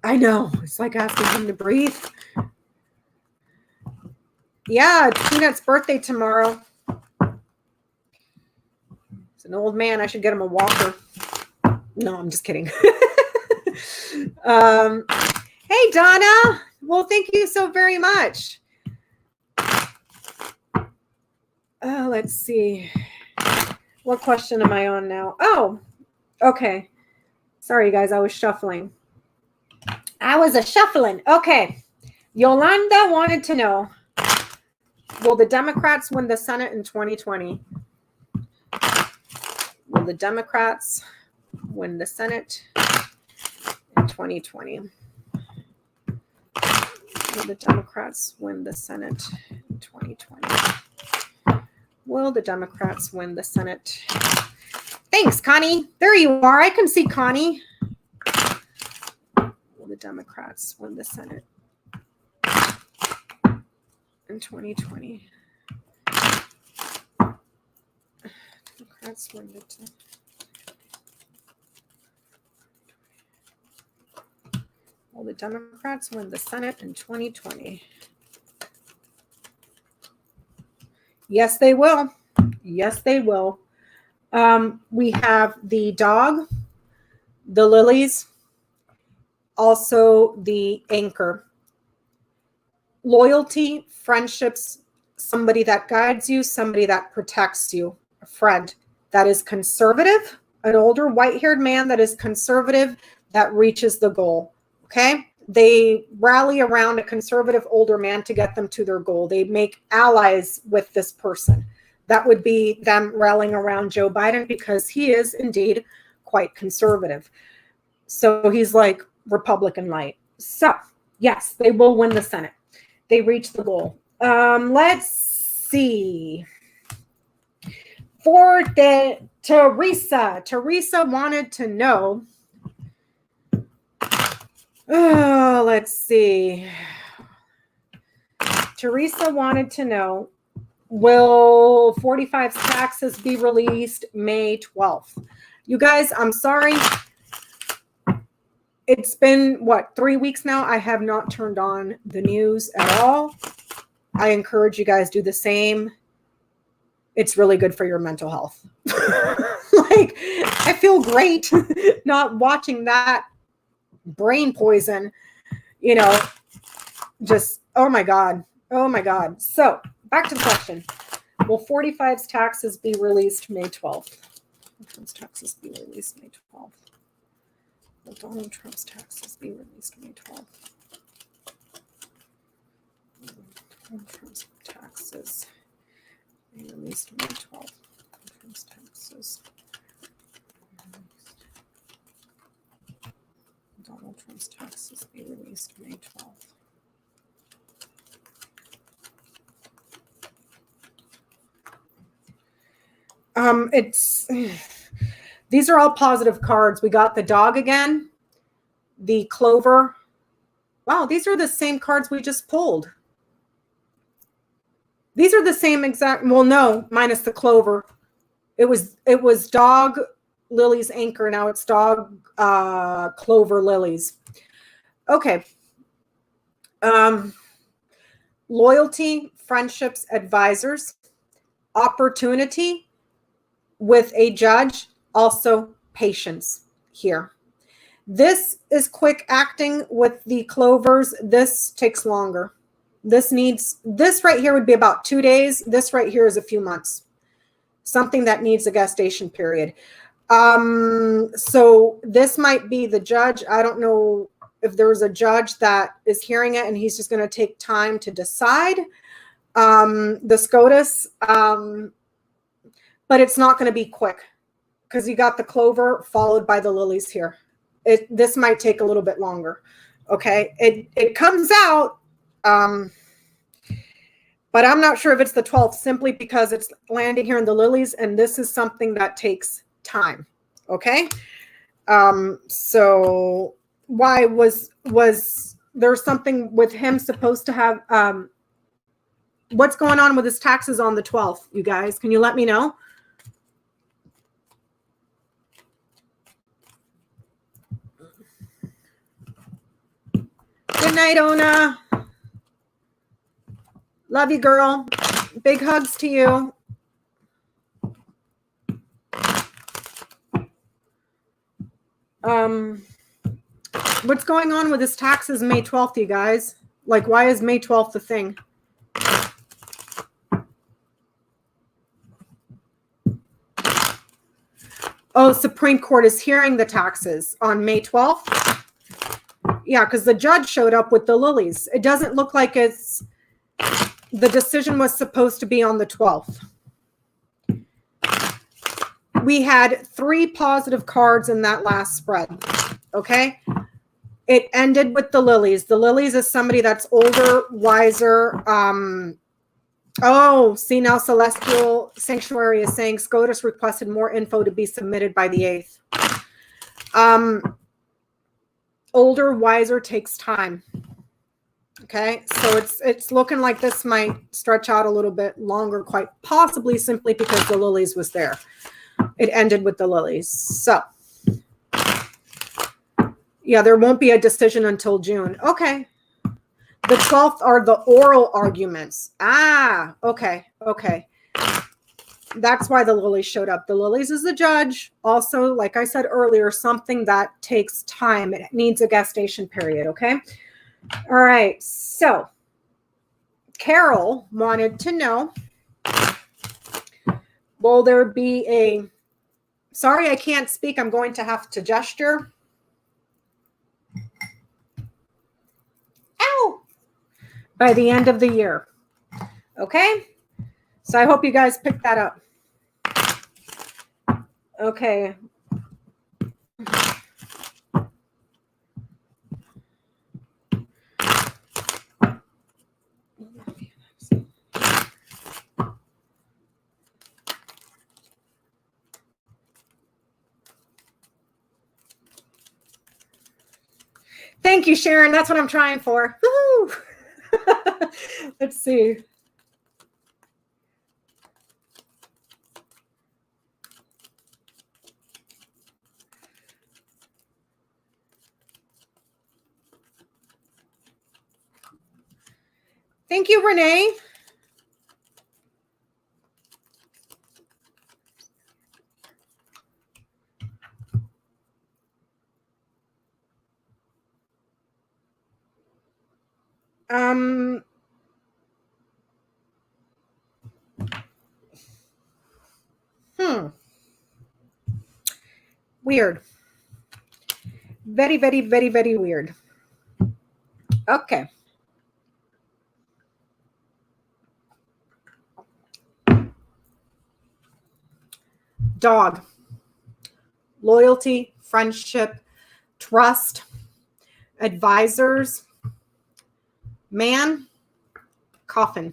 I know. It's like asking him to breathe. Yeah, it's Peanut's birthday tomorrow. It's an old man. I should get him a walker. No, I'm just kidding. Hey, Donna. Well, thank you so very much. Let's see. What question am I on now? Oh, okay. Sorry, guys. I was shuffling. Okay. Yolanda wanted to know, will the Democrats win the Senate in 2020? Will the Democrats win the Senate in 2020? Will the Democrats win the Senate in 2020? Will the Democrats win the Senate? Thanks, Connie. There you are. I can see Connie. Will the Democrats win the Senate in 2020? Democrats win the Democrats win the Senate in 2020. Yes, they will. Yes, they will. We have the dog, the lilies, also the anchor. Loyalty, friendships, somebody that guides you, somebody that protects you, a friend that is conservative, an older white-haired man that is conservative, that reaches the goal, okay? They rally around a conservative older man to get them to their goal. They make allies with this person. That would be them rallying around Joe Biden because he is indeed quite conservative. So he's like Republican light. So yes, they will win the Senate. They reach the goal. Let's see. For the Teresa wanted to know. Oh, let's see. Teresa wanted to know, will 45's taxes be released May 12th? You guys, I'm sorry. It's been, what, 3 weeks now? I have not turned on the news at all. I encourage you guys do the same. It's really good for your mental health. Like, I feel great not watching that brain poison, you know, just, oh my God. Oh my God. So back to the question. Will 45's taxes be released May 12th? Will Trump's taxes be released May 12th? Will Donald Trump's taxes be released May 12th? Donald Trump's taxes be released May 12th. Trump's taxes. Donald Trump's taxes be released May 12th. These are all positive cards. We got the dog again, the clover. Wow, these are the same cards we just pulled. These are the same exact, well, no, minus the clover. It was dog, lilies, anchor. Now it's dog, clover, lilies. Okay. Loyalty, friendships, advisors, opportunity with a judge, also patience here. This is quick acting with the clovers. This takes longer. This right here would be about 2 days. This right here is a few months. Something that needs a gestation period. So this might be the judge. I don't know if there's a judge that is hearing it and he's just going to take time to decide. The SCOTUS, but it's not going to be quick because you got the clover followed by the lilies here. This might take a little bit longer. Okay. It comes out, but I'm not sure if it's the 12th simply because it's landing here in the lilies. And this is something that takes time. Okay. So why was there something with him supposed to have, what's going on with his taxes on the 12th, you guys? Can you let me know? Good night, Ona. Love you, girl. Big hugs to you. What's going on with his taxes May 12th, you guys? Like, why is May 12th the thing? Oh, Supreme Court is hearing the taxes on May 12th. Yeah, because the judge showed up with the lilies. It doesn't look like it's, the decision was supposed to be on the 12th. We had 3 positive cards in that last spread. Okay. It ended with the lilies. The lilies is somebody that's older, wiser. Oh, see now Celestial Sanctuary is saying SCOTUS requested more info to be submitted by the 8th. Older, wiser takes time. Okay, so it's looking like this might stretch out a little bit longer, quite possibly simply because the lilies was there. it ended with the Lilies. So, yeah, there won't be a decision until June. Okay. The 12th are the oral arguments. Ah, okay. That's why the Lilies showed up. The Lilies is the judge. Also, like I said earlier, something that takes time. It needs a gestation period, okay? All right, so Carol wanted to know, will there be a, sorry, I can't speak. I'm going to have to gesture. Ow! By the end of the year, okay? So I hope you guys picked that up. Okay. Thank you, Sharon. That's what I'm trying for. Woo! Let's see. Thank you, Renee. Weird. Very, very, very, very weird. Okay. Dog. Loyalty, friendship, trust, advisors, man, coffin.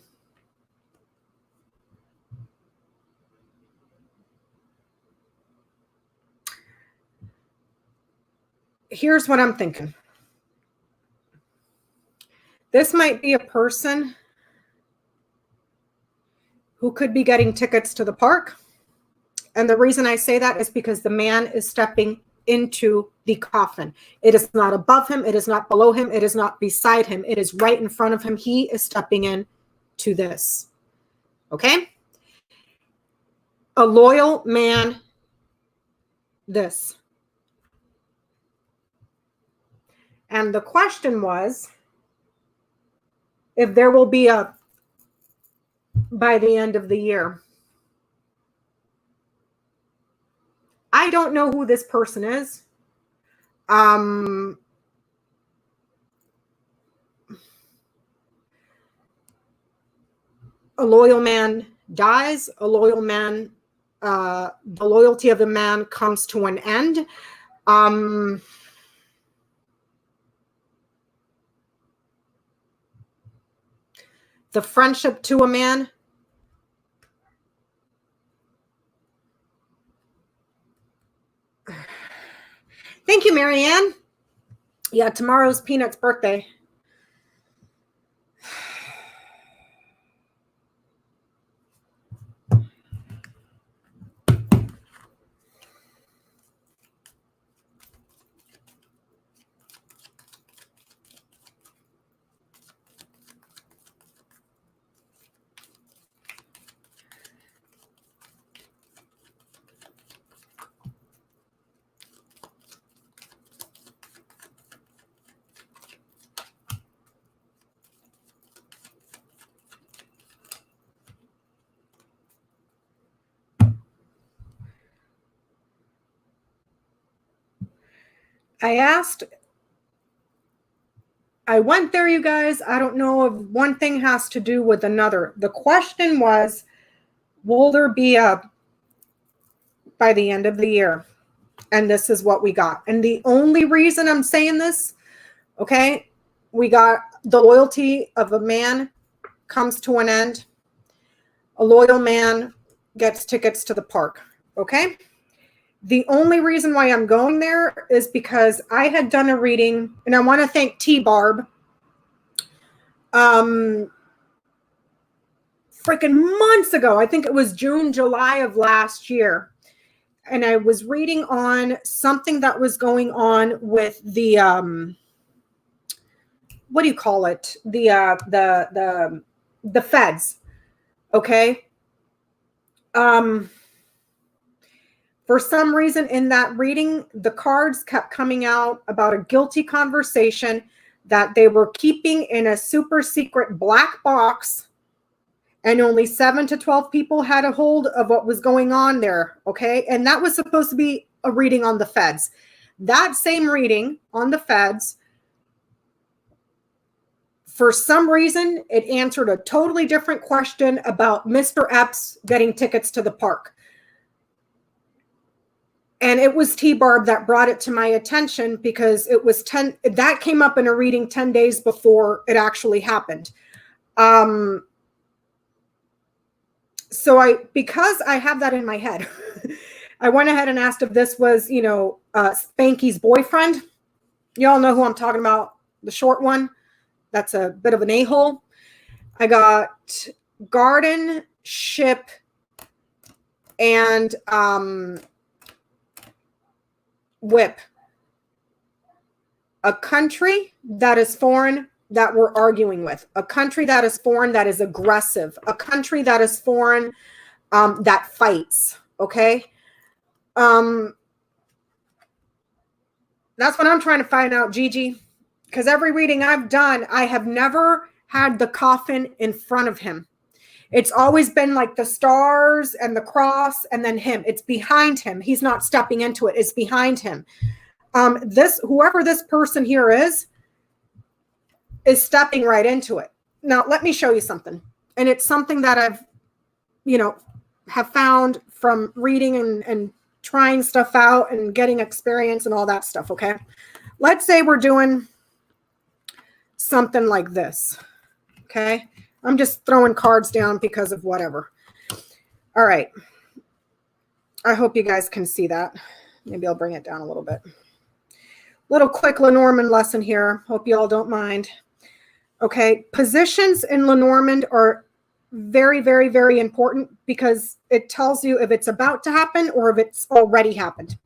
Here's what I'm thinking. This might be a person who could be getting tickets to the park. And the reason I say that is because the man is stepping into the coffin. It is not above him. It is not below him. It is not beside him. It is right in front of him. He is stepping in to this. Okay? A loyal man, this. And the question was, if there will be a by the end of the year. I don't know who this person is. A loyal man dies. A loyal man, the loyalty of the man comes to an end. The friendship to a man. Thank you, Marianne. Yeah, tomorrow's Peanut's birthday. I went there, you guys. I don't know if one thing has to do with another. The question was, will there be a by the end of the year? And this is what we got. And the only reason I'm saying this, okay, we got the loyalty of a man comes to an end. A loyal man gets tickets to the park, okay? The only reason why I'm going there is because I had done a reading, and I want to thank T-Barb. Freaking months ago, I think it was June, July of last year. and I was reading on something that was going on with the what do you call it? The feds. Okay. For some reason in that reading, the cards kept coming out about a guilty conversation that they were keeping in a super secret black box, and only 7 to 12 people had a hold of what was going on there. Okay. And that was supposed to be a reading on the feds. That same reading on the feds, for some reason, it answered a totally different question about Mr. Epps getting tickets to the park. And it was T-Barb that brought it to my attention, because it was that came up in a reading 10 days before it actually happened. So because I have that in my head, I went ahead and asked if this was, Spanky's boyfriend. Y'all know who I'm talking about, the short one. That's a bit of an a-hole. I got garden, ship, and whip. A country that is foreign that we're arguing with. A country that is foreign that is aggressive. A country that is foreign that fights. Okay? That's what I'm trying to find out, Gigi. Because every reading I've done, I have never had the coffin in front of him. It's always been like the stars and the cross and then him. It's behind him. He's not stepping into it. It's behind him. Whoever this person here is stepping right into it. Now, let me show you something. And it's something that I've, have found from reading and trying stuff out and getting experience and all that stuff, okay? Let's say we're doing something like this, okay? I'm just throwing cards down because of whatever. All right. I hope you guys can see that. Maybe I'll bring it down a little bit. Little quick Lenormand lesson here. Hope you all don't mind. Okay. Positions in Lenormand are very, very, very important, because it tells you if it's about to happen or if it's already happened.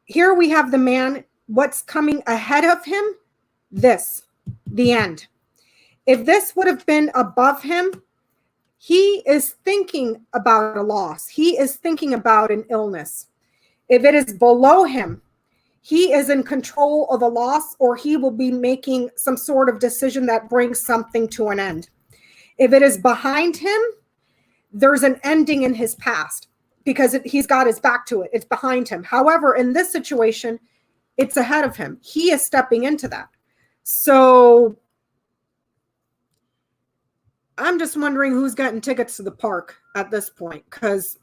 Here we have the man. What's coming ahead of him? The end. If this would have been above him, he is thinking about a loss. He is thinking about an illness. If it is below him, he is in control of a loss, or he will be making some sort of decision that brings something to an end. If it is behind him, there's an ending in his past, because he's got his back to it. It's behind him. However, in this situation, it's ahead of him. He is stepping into that. So I'm just wondering who's gotten tickets to the park at this point, because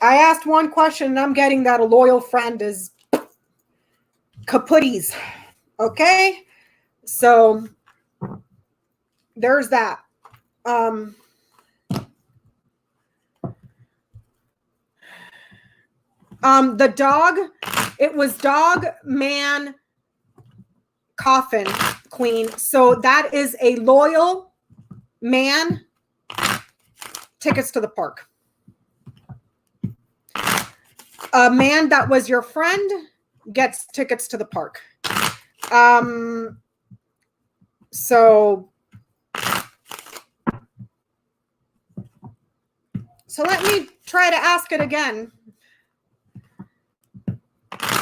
I asked one question and I'm getting that a loyal friend is kaputties. Okay? So there's that. The dog, it was dog, man, coffin, queen. So that is a loyal man, tickets to the park. A man that was your friend gets tickets to the park. So let me try to ask it again.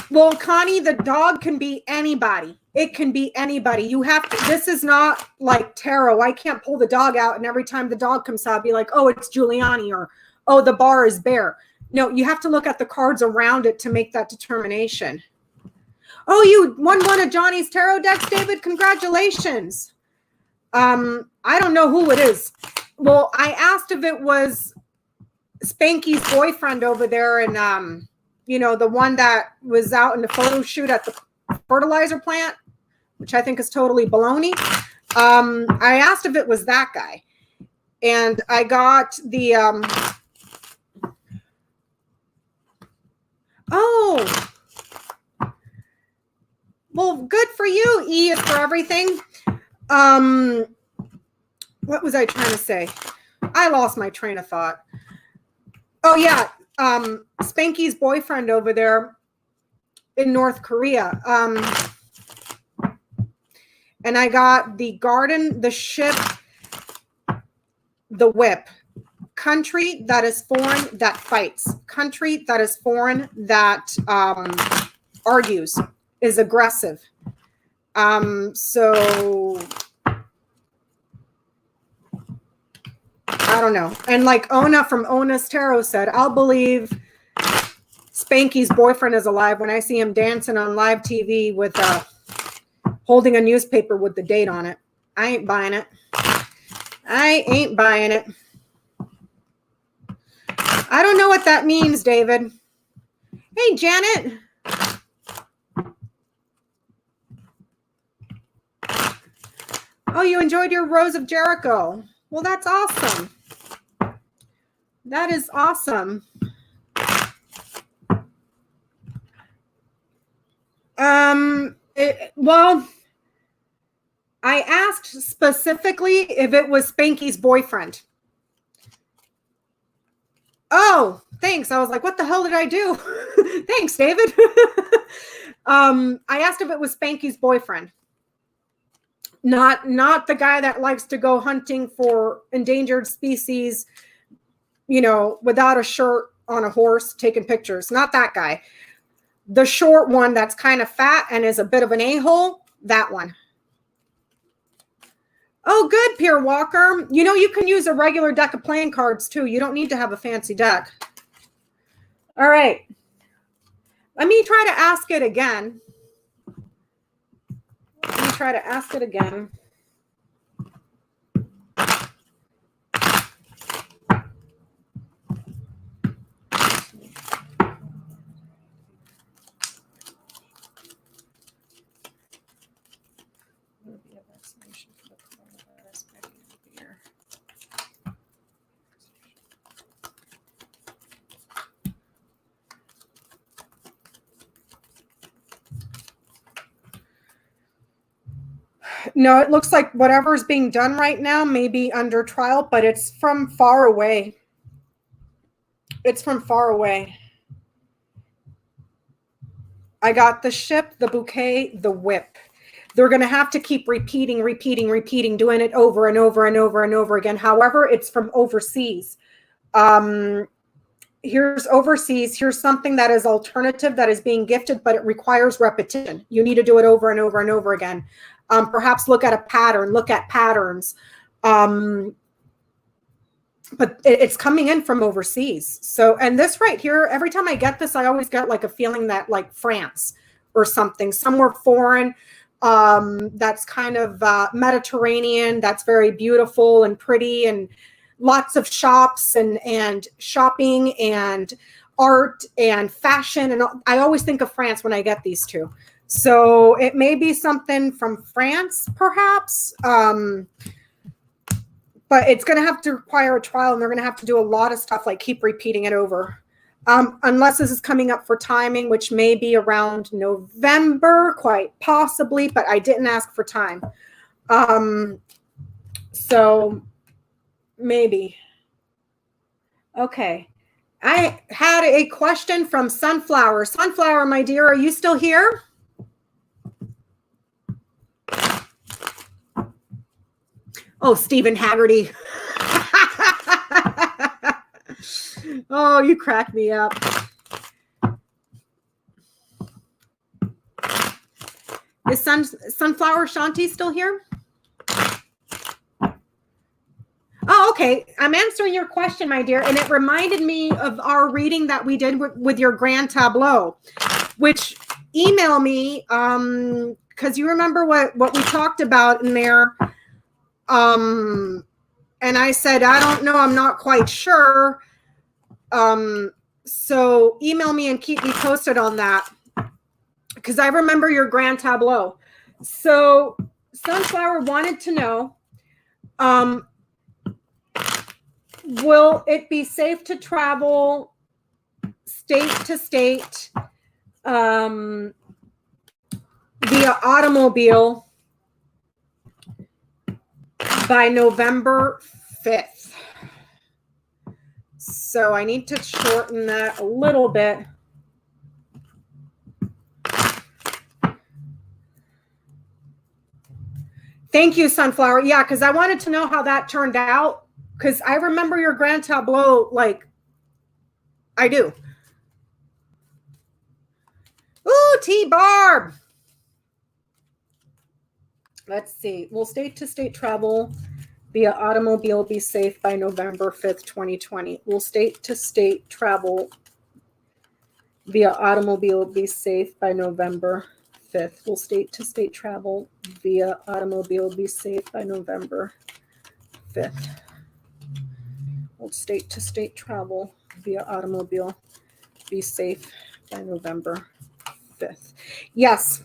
Well, Connie, the dog can be anybody. It can be anybody. You have to, this is not like tarot. I can't pull the dog out and every time the dog comes out, be like, oh, it's Giuliani, or, oh, the bar is bare. No, you have to look at the cards around it to make that determination. Oh, you won one of Johnny's tarot decks, David. Congratulations. I don't know who it is. Well, I asked if it was Spanky's boyfriend over there, and the one that was out in the photo shoot at the fertilizer plant, which I think is totally baloney. I asked if it was that guy, and I got the oh, well, good for you. E is for everything. What was I trying to say? I lost my train of thought. Oh yeah, Spanky's boyfriend over there in North Korea. And I got the garden, the ship, the whip. Country that is foreign that fights. Country that is foreign that argues, is aggressive. So I don't know. And like Ona from Ona's Tarot said, I'll believe Spanky's boyfriend is alive when I see him dancing on live TV with holding a newspaper with the date on it. I ain't buying it. I ain't buying it. I don't know what that means, David. Hey, Janet. Oh, you enjoyed your Rose of Jericho. Well, that's awesome. That is awesome. Well, I asked specifically if it was Spanky's boyfriend. Oh, thanks. I was like, what the hell did I do? Thanks, David. I asked if it was Spanky's boyfriend. Not the guy that likes to go hunting for endangered species, you know, without a shirt on a horse taking pictures. Not that guy. The short one that's kind of fat and is a bit of an a-hole, that one. Oh, good, Pierre Walker. You know, you can use a regular deck of playing cards, too. You don't need to have a fancy deck. All right. Let me try to ask it again. Let me try to ask it again. No, it looks like whatever's being done right now may be under trial, but it's from far away. It's from far away. I got the ship, the bouquet, the whip. They're going to have to keep repeating, doing it over and over and over and over again. However, it's from overseas. Here's overseas. Here's something that is alternative, that is being gifted, but it requires repetition. You need to do it over and over and over again. Perhaps look at a pattern, look at patterns. But it's coming in from overseas. So, and this right here, every time I get this, I always get like a feeling that like France or something, somewhere foreign, that's kind of Mediterranean, that's very beautiful and pretty, and lots of shops and shopping and art and fashion. And I always think of France when I get these two. So it may be something from France, perhaps. But it's going to have to require a trial, and they're going to have to do a lot of stuff, like keep repeating it over. Unless this is coming up for timing, which may be around November, quite possibly, but I didn't ask for time. So maybe. Okay. I had a question from Sunflower. Sunflower, my dear, are you still here? Oh, Stephen Haggerty. Oh, you crack me up. Is Sunflower Shanti still here? Oh, okay. I'm answering your question, my dear. And it reminded me of our reading that we did with your grand tableau, which email me, because you remember what we talked about in there. And I said, I don't know. I'm not quite sure. So email me and keep me posted on that, because I remember your grand tableau. So Sunflower wanted to know, will it be safe to travel state to state via automobile by November 5th? So I need to shorten that a little bit. Thank you, Sunflower. Yeah, because I wanted to know how that turned out. Because I remember your grand tableau, like, I do. Ooh, T-Barb. Let's see. Will state-to-state travel via automobile be safe by November 5th, 2020? Will state-to-state travel via automobile be safe by November 5th? Will state-to-state travel via automobile be safe by November 5th? Will state-to-state travel via automobile be safe by November 5th? Yes.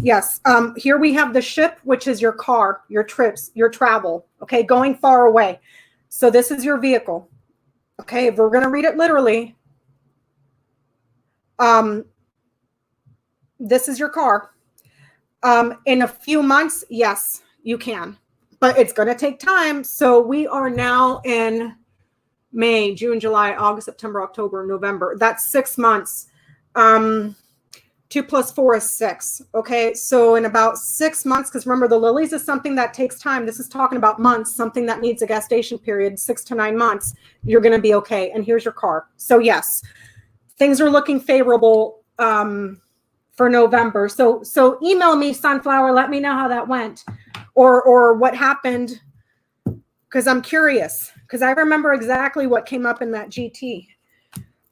Yes. Here we have the ship, which is your car, your trips, your travel. Okay. Going far away. So this is your vehicle. Okay. If we're going to read it literally, this is your car. In a few months, yes, you can, but it's going to take time. So we are now in May, June, July, August, September, October, November. That's 6 months. 2 + 4 is 6. Okay. So in about 6 months, because remember, the lilies is something that takes time. This is talking about months, something that needs a gestation period, 6 to 9 months. You're going to be okay. And here's your car. So yes, things are looking favorable for November. So email me, Sunflower. Let me know how that went or what happened. Because I'm curious, because I remember exactly what came up in that GT.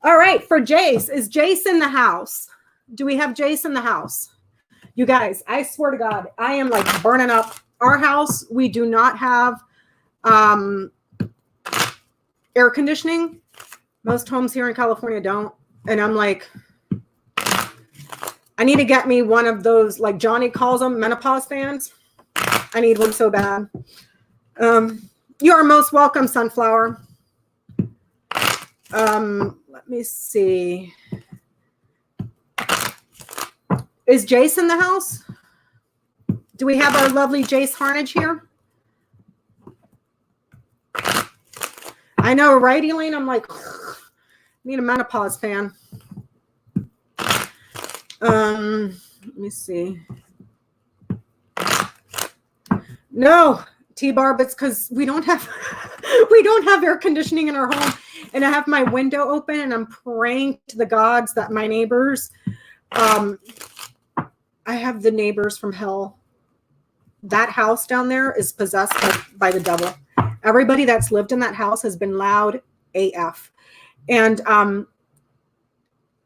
All right. For Jace, is Jace in the house? Do we have Jace in the house? You guys, I swear to God, I am like burning up our house. We do not have air conditioning. Most homes here in California don't. And I'm like, I need to get me one of those, like Johnny calls them, menopause fans. I need one so bad. You are most welcome, Sunflower. Let me see. Is Jace in the house? Do we have our lovely Jace Harnage here? I know, right, Elaine? I'm like, need a menopause fan. Let me see. No, T-Barb, it's because we don't have air conditioning in our home, and I have my window open, and I'm praying to the gods that my neighbors. I have the neighbors from hell. That house down there is possessed by the devil. Everybody that's lived in that house has been loud AF. And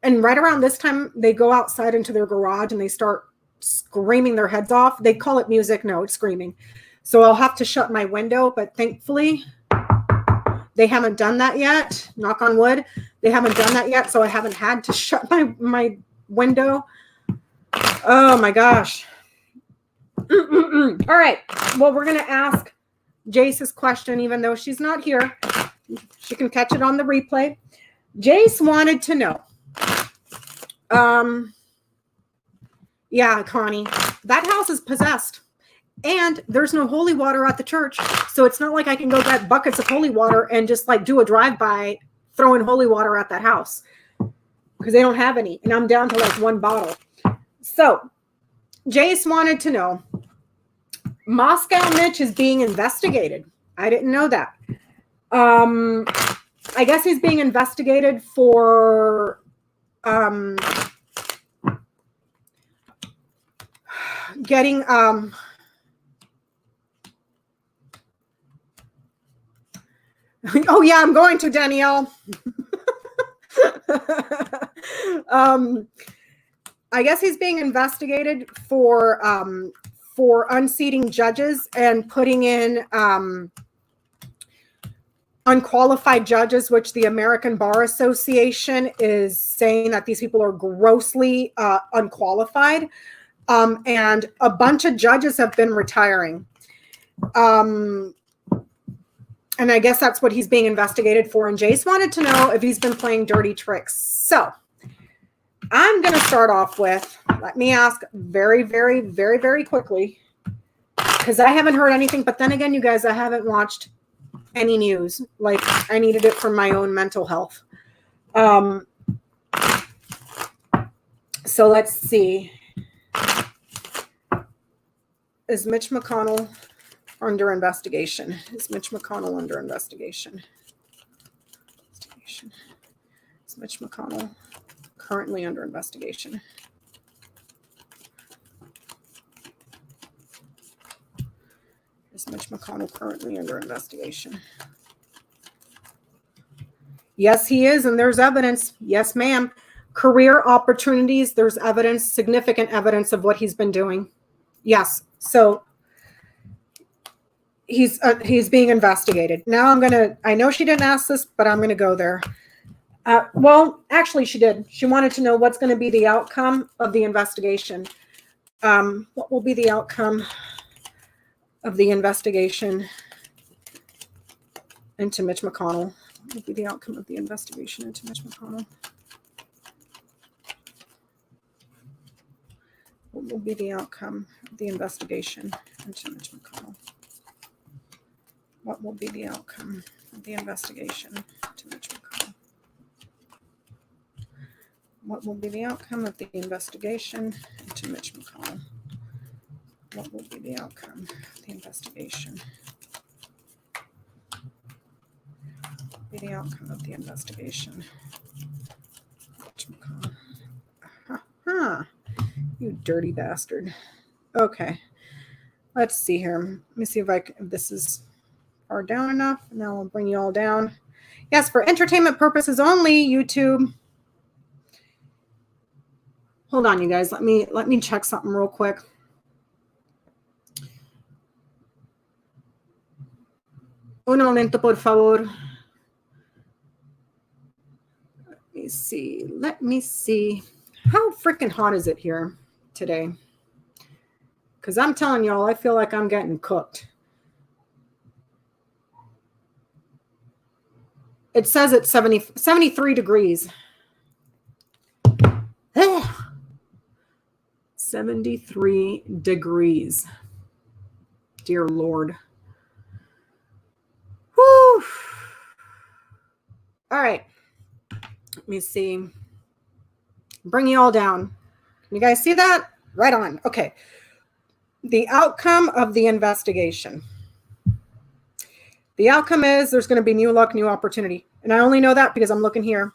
right around this time, they go outside into their garage and they start screaming their heads off. They call it music. No, it's screaming. So I'll have to shut my window. But thankfully, they haven't done that yet. Knock on wood. They haven't done that yet. So I haven't had to shut my window. Oh my gosh. All right. Well, we're going to ask Jace's question, even though she's not here. She can catch it on the replay. Jace wanted to know. Yeah, Connie, that house is possessed and there's no holy water at the church. So it's not like I can go get buckets of holy water and just like do a drive-by throwing holy water at that house because they don't have any. And I'm down to like 1 bottle. So Jace wanted to know, Moscow Mitch is being investigated. I didn't know that. I guess he's being investigated for getting oh yeah, I'm going to, Danielle. I guess he's being investigated for unseating judges and putting in unqualified judges, which the American Bar Association is saying that these people are grossly unqualified. And a bunch of judges have been retiring. And I guess that's what he's being investigated for. And Jace wanted to know if he's been playing dirty tricks. So I'm going to start off with, let me ask very, very, very, very quickly, because I haven't heard anything. But then again, you guys, I haven't watched any news. Like, I needed it for my own mental health. So let's see. Is Mitch McConnell under investigation? Is Mitch McConnell under investigation? Is Mitch McConnell currently under investigation? Is Mitch McConnell currently under investigation? Yes, he is, and there's evidence. Yes, ma'am. Career opportunities, there's evidence, significant evidence of what he's been doing. Yes, so he's being investigated. Now I know she didn't ask this, but I'm going to go there. Well, actually she did. She wanted to know what's going to be the outcome of the investigation. What will be the outcome of the investigation into Mitch McConnell? What will be the outcome of the investigation into Mitch McConnell? What will be the outcome of the investigation into Mitch McConnell? What will be the outcome of the investigation into Mitch McConnell? What will be the outcome of the investigation into Mitch McConnell? What will be the outcome of the investigation? What will be the outcome of the investigation? Mitch McConnell. Ha-ha. You dirty bastard. Okay. Let's see here. Let me see if this is far down enough, and then I'll bring you all down. Yes, for entertainment purposes only, YouTube. Hold on, you guys. Let me check something real quick. Un momento, por favor. Let me see. How freaking hot is it here today? Because I'm telling y'all, I feel like I'm getting cooked. It says it's 73 degrees. 73 degrees. Dear Lord. Whew. All right. Let me see. Bring you all down. You guys see that? Right on. Okay. The outcome of the investigation. The outcome is there's going to be new luck, new opportunity. And I only know that because I'm looking here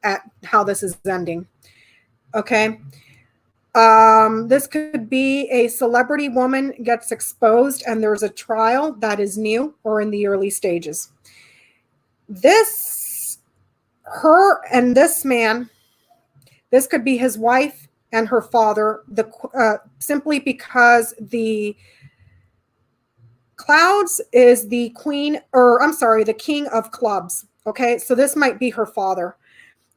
at how this is ending. Okay. This could be a celebrity woman gets exposed and there's a trial that is new or in the early stages. Her and this man, this could be his wife and her father, simply because the clouds is the the king of clubs. Okay, so this might be her father.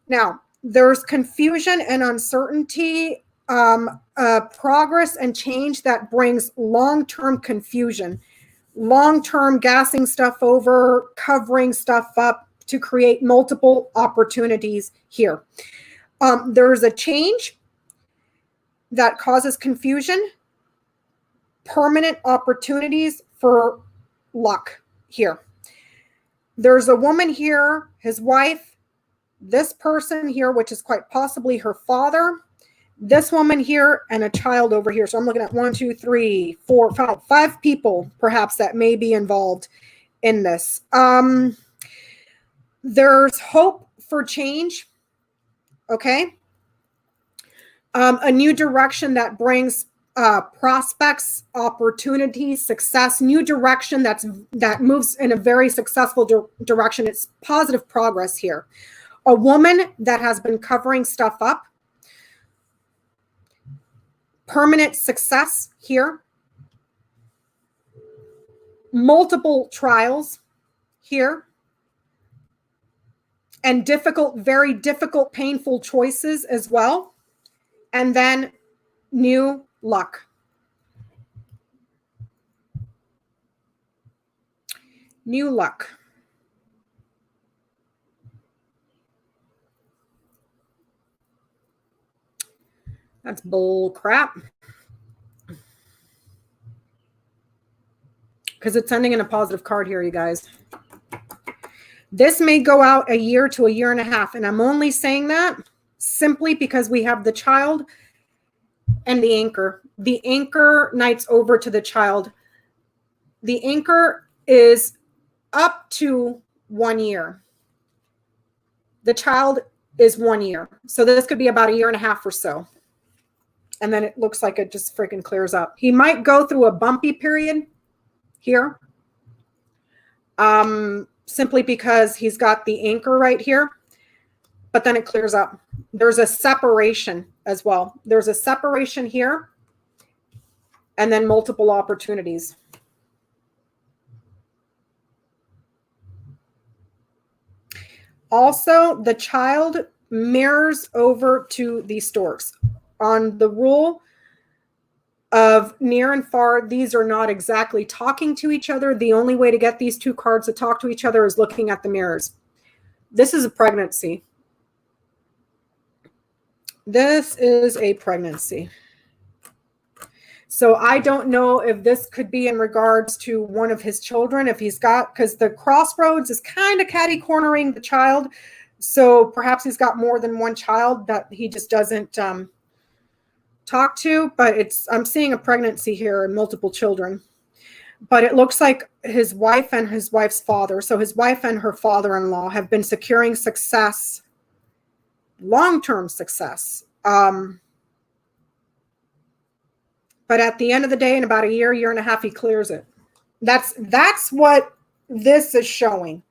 Now, there's confusion and uncertainty, progress and change that brings long-term confusion, long-term gassing stuff over, covering stuff up to create multiple opportunities here. There's a change that causes confusion, permanent opportunities for luck here. There's a woman here, his wife, this person here, which is quite possibly her father, this woman here, and a child over here. So I'm looking at 1, 2, 3, 4, 5 people perhaps that may be involved in this. There's hope for change. Okay. A new direction that brings prospects, opportunities, success, new direction that moves in a very successful direction. It's positive progress here. A woman that has been covering stuff up, permanent success here, multiple trials here, and very difficult, painful choices as well, and then new luck. New luck. That's bull crap. because it's ending in a positive card here, you guys. This may go out a year to a year and a half. And I'm only saying that simply because we have the child and the anchor. The anchor knights over to the child. The anchor is up to 1 year. The child is 1 year. So this could be about a year and a half or so. And then it looks like it just freaking clears up. He might go through a bumpy period here. Simply because he's got the anchor right here, but then it clears up. There's a separation as well. There's a separation here and then multiple opportunities. Also, the child mirrors over to the storks. On the rule of near and far, these are not exactly talking to each other. The only way to get these two cards to talk to each other is looking at the mirrors. This is a pregnancy. This is a pregnancy. So I don't know if this could be in regards to one of his children, if he's got, because the crossroads is kind of catty cornering the child. So perhaps he's got more than one child that he just doesn't talk to, but I'm seeing a pregnancy here and multiple children. But it looks like his wife and his wife's father, so his wife and her father-in-law have been securing success, long-term success. But at the end of the day, in about a year, year and a half, he clears it. That's what this is showing.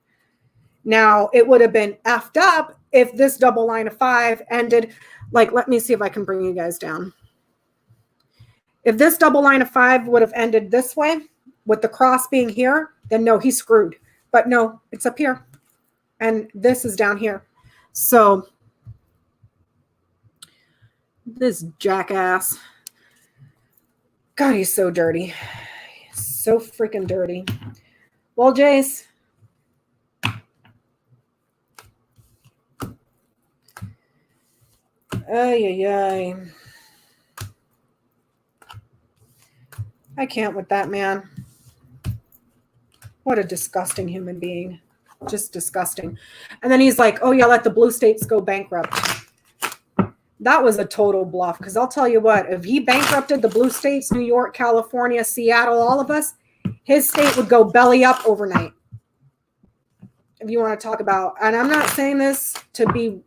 Now, it would have been effed up if this double line of 5 ended, like, let me see if I can bring you guys down. If this double line of 5 would have ended this way, with the cross being here, then no, he's screwed. But no, it's up here. And this is down here. So, this jackass. God, he's so dirty. He's so freaking dirty. Well, Jace. Ay, ay, ay. I can't with that man. What a disgusting human being. Just disgusting. And then he's like, oh yeah, let the blue states go bankrupt. That was a total bluff, because I'll tell you what, if he bankrupted the blue states, New York, California, Seattle, all of us, his state would go belly up overnight. If you want to talk about, and I'm not saying this to be,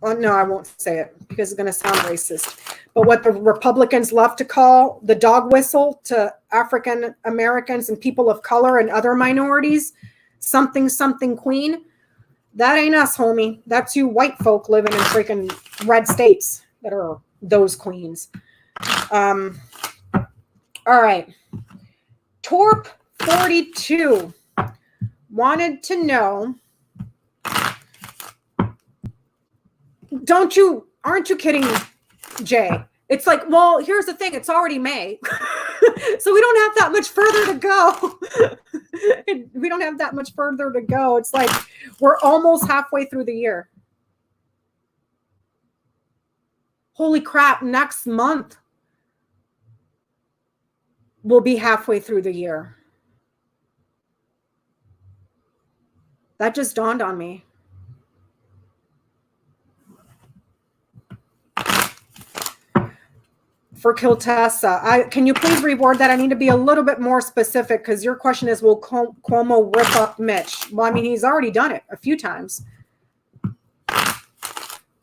well, no, I won't say it because it's going to sound racist. But what the Republicans love to call the dog whistle to African Americans and people of color and other minorities, something, something queen, that ain't us, homie. That's you white folk living in freaking red states that are those queens. All right. Torp 42 wanted to know, aren't you kidding me, Jay? It's like, well, here's the thing. It's already May. So we don't have that much further to go. We don't have that much further to go. It's like we're almost halfway through the year. Holy crap, next month we'll be halfway through the year. That just dawned on me. For Kiltessa, can you please reword that? I need to be a little bit more specific, because your question is, will Cuomo rip up Mitch? Well, I mean, he's already done it a few times.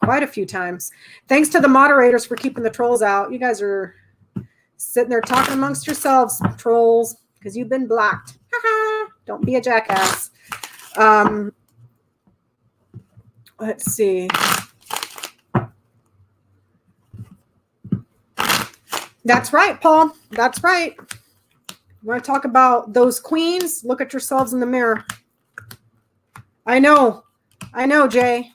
Quite a few times. Thanks to the moderators for keeping the trolls out. You guys are sitting there talking amongst yourselves, trolls, because you've been blocked. Don't be a jackass. Let's see. That's right, Paul. That's right. You want to talk about those queens? Look at yourselves in the mirror. I know, Jay.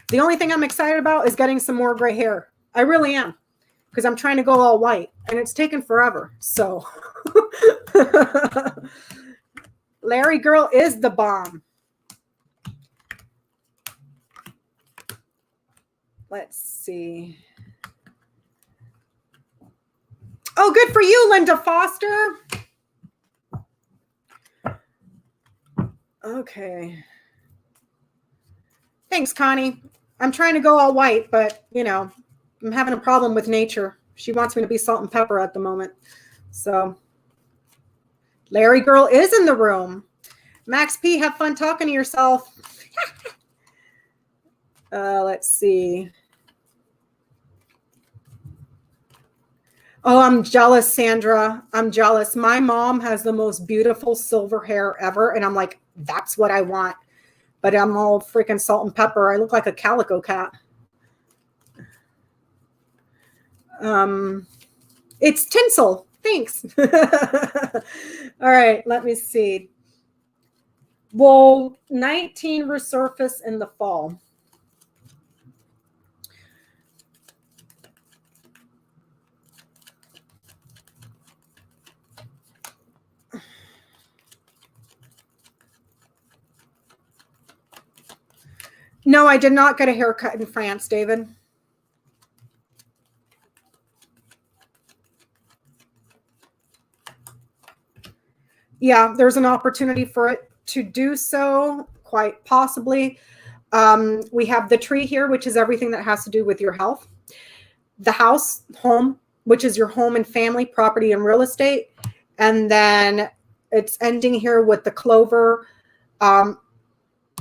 The only thing I'm excited about is getting some more gray hair. I really am, because I'm trying to go all white, and it's taken forever. So, Larry girl is the bomb. Let's see. Oh, good for you, Linda Foster. Okay. Thanks, Connie. I'm trying to go all white, but, you know, I'm having a problem with nature. She wants me to be salt and pepper at the moment. So, Larry Girl is in the room. Max P, have fun talking to yourself. Let's see. Oh, I'm jealous, Sandra. I'm jealous. My mom has the most beautiful silver hair ever. And I'm like, that's what I want. But I'm all freaking salt and pepper. I look like a calico cat. It's tinsel. Thanks. All right, let me see. Will 19 resurface in the fall? No, I did not get a haircut in France, David. Yeah, there's an opportunity for it to do so, quite possibly. We have the tree here, which is everything that has to do with your health. The house, home, which is your home and family, property and real estate. And then it's ending here with the clover.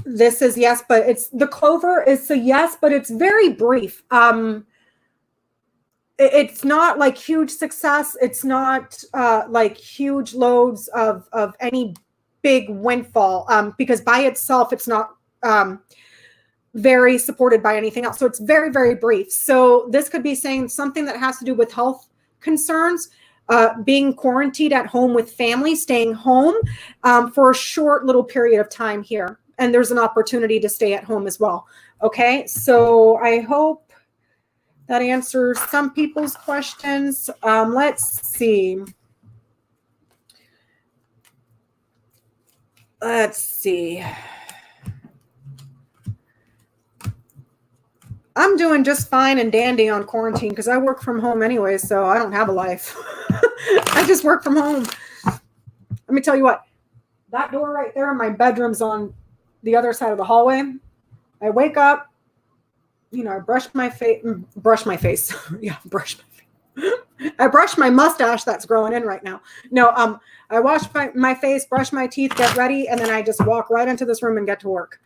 This is yes, but it's the clover is a yes, but it's very brief. It's not like huge success. It's not like huge loads of any big windfall because by itself, it's not very supported by anything else. So it's very, very brief. So this could be saying something that has to do with health concerns, being quarantined at home with family, staying home for a short little period of time here. And there's an opportunity to stay at home as well. Okay, so I hope that answers some people's questions. Let's see. I'm doing just fine and dandy on quarantine because I work from home anyway, so I don't have a life. I just work from home. Let me tell you what, that door right there in my bedroom's on the other side of the hallway. I wake up, you know, I brush my face. Yeah, brush my face. I brush my mustache that's growing in right now. No, I wash my face, brush my teeth, get ready, and then I just walk right into this room and get to work.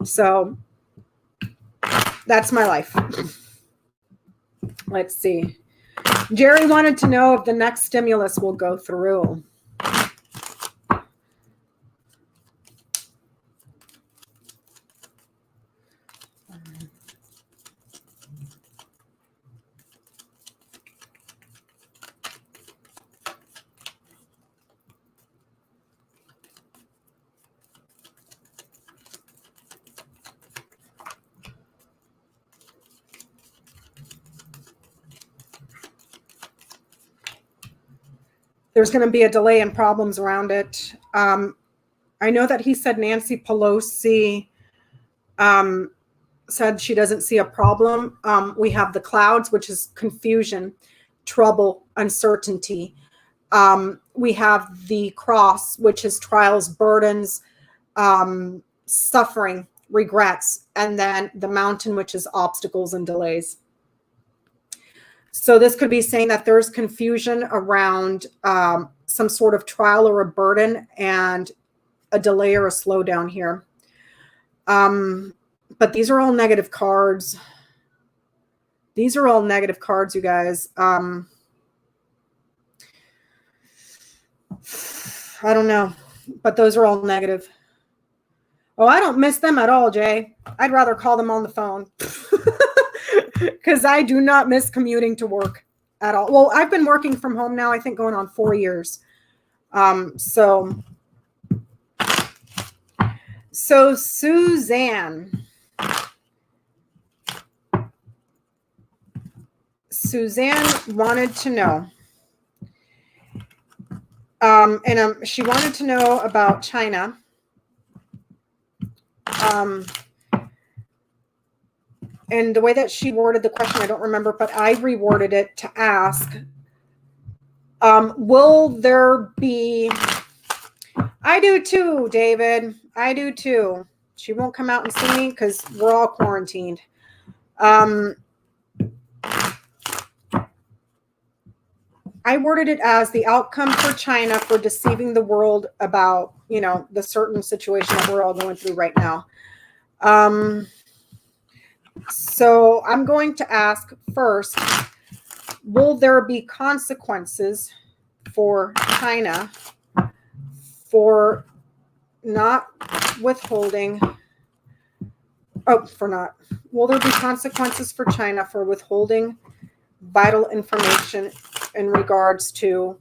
So that's my life. Let's see. Jerry wanted to know if the next stimulus will go through. There's going to be a delay and problems around it. I know that he said Nancy Pelosi said she doesn't see a problem. We have the clouds, which is confusion, trouble, uncertainty. We have the cross, which is trials, burdens, suffering, regrets, and then the mountain, which is obstacles and delays. So this could be saying that there's confusion around some sort of trial or a burden and a delay or a slowdown here. But these are all negative cards. These are all negative cards, you guys. I don't know, but those are all negative. Oh, I don't miss them at all, Jay. I'd rather call them on the phone. Because I do not miss commuting to work at all. Well, I've been working from home now, I think going on 4 years. So Suzanne wanted to know, and she wanted to know about China. And the way that she worded the question, I don't remember, but I reworded it to ask, will there be, I do too, David. I do too. She won't come out and see me because we're all quarantined. I worded it as the outcome for China for deceiving the world about, you know, the certain situation that we're all going through right now. So I'm going to ask first, will there be consequences for China for not withholding? Will there be consequences for China for withholding vital information in regards to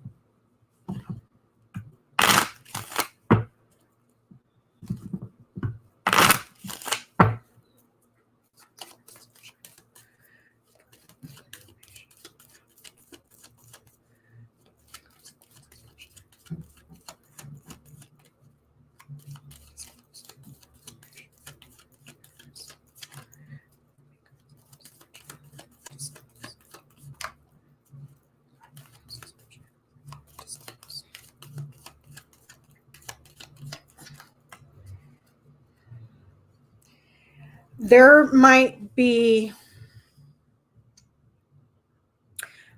there might be,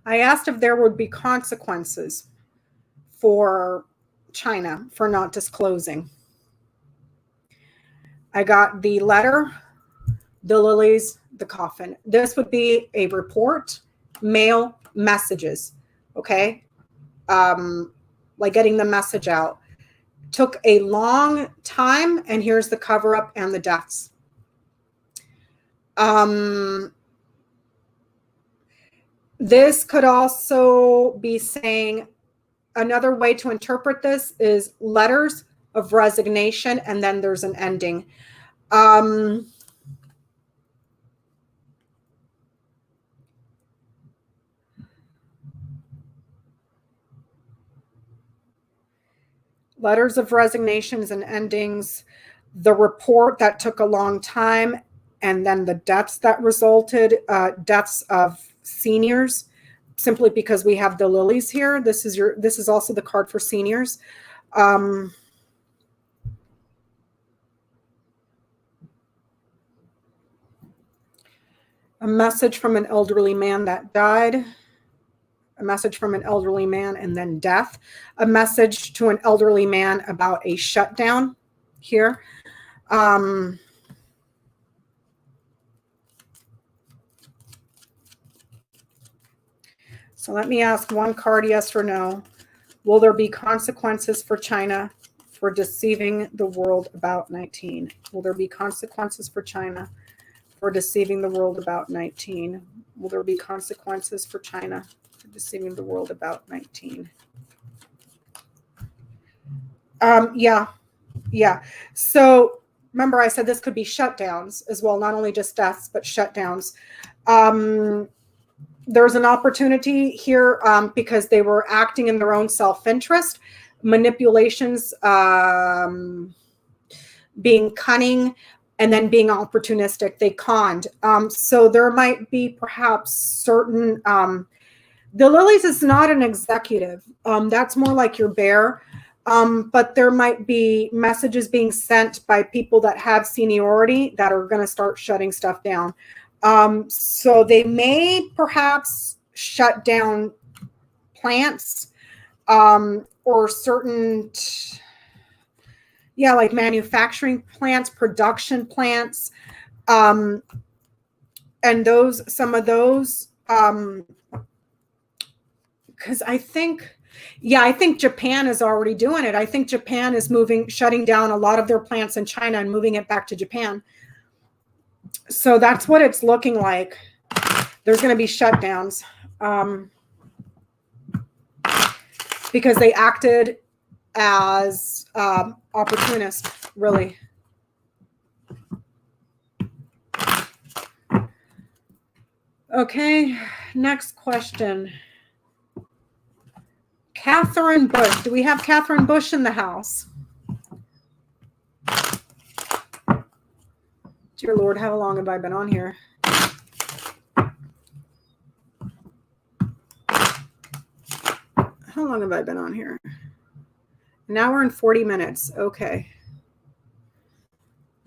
I asked if there would be consequences for China for not disclosing. I got the letter, the lilies, the coffin. This would be a report, mail, messages, okay? Like getting the message out. Took a long time, and here's the cover-up and the deaths. This could also be saying, another way to interpret this is letters of resignation, and then there's an ending. Letters of resignations and endings, the report that took a long time, and then the deaths that resulted, deaths of seniors, simply because we have the lilies here. This is also the card for seniors. A message from an elderly man that died. A message from an elderly man and then death. A message to an elderly man about a shutdown here. So let me ask one card, yes or no. Will there be consequences for China for deceiving the world about 19? Will there be consequences for China for deceiving the world about 19? Will there be consequences for China for deceiving the world about 19? Yeah. So remember, I said this could be shutdowns as well, not only just deaths, but shutdowns. There's an opportunity here because they were acting in their own self-interest, manipulations, being cunning, and then being opportunistic. They conned. So there might be perhaps certain, the lilies is not an executive. That's more like your bear. But there might be messages being sent by people that have seniority that are going to start shutting stuff down. So they may perhaps shut down plants or certain, like manufacturing plants, production plants, and some of those, because I think Japan is already doing it. I think Japan is shutting down a lot of their plants in China and moving it back to Japan. So that's what it's looking like. There's going to be shutdowns because they acted as opportunists, really. Okay, next question. Catherine Bush. Do we have Catherine Bush in the house? Dear Lord, how long have I been on here? How long have I been on here? An hour and 40 minutes. Okay.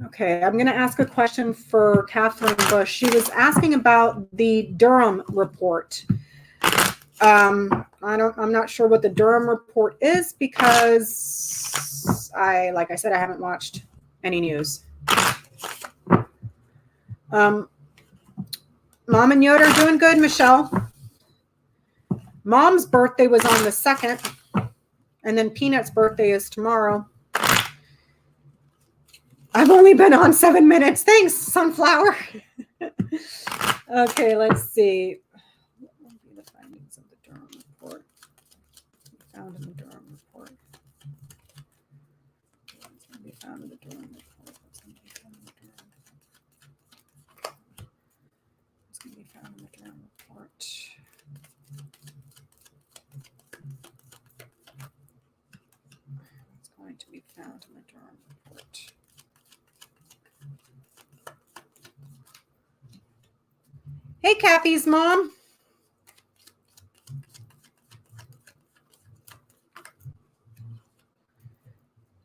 Okay, I'm going to ask a question for Catherine Bush. She was asking about the Durham report. I'm not sure what the Durham report is because like I said, I haven't watched any news. Mom and Yoda are doing good, Michelle. Mom's birthday was on the 2nd, and then Peanut's birthday is tomorrow. I've only been on 7 minutes. Thanks, Sunflower. Okay, let's see. What will be the findings of the Durham report? Found in the Durham report. What's going to be found in the Durham report? What's going to be found in the Durham report? What's going to be found in the Durham report? What's going to be found in the Durham report? Hey, Kathy's mom.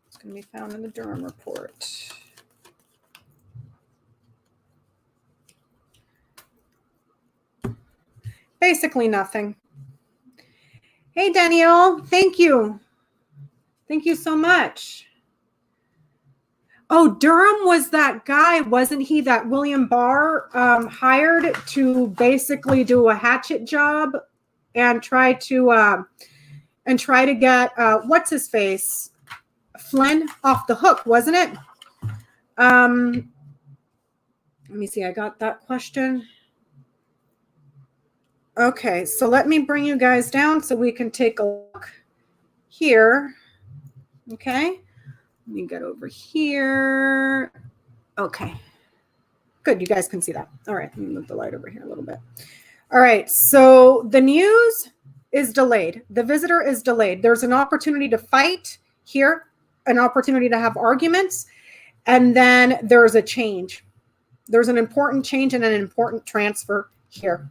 It's going to be found in the Durham report. Basically nothing. Hey, Danielle. Thank you. Thank you so much. Oh, Durham was that guy, wasn't he, that William Barr hired to basically do a hatchet job and try to get what's his face, Flynn, off the hook, wasn't it? Let me see. I got that question. Okay, so let me bring you guys down so we can take a look here. Okay. Let me get over here. Okay. Good. You guys can see that. All right. Let me move the light over here a little bit. All right. So the news is delayed. The visitor is delayed. There's an opportunity to fight here, an opportunity to have arguments, and then there's a change. There's an important change and an important transfer here.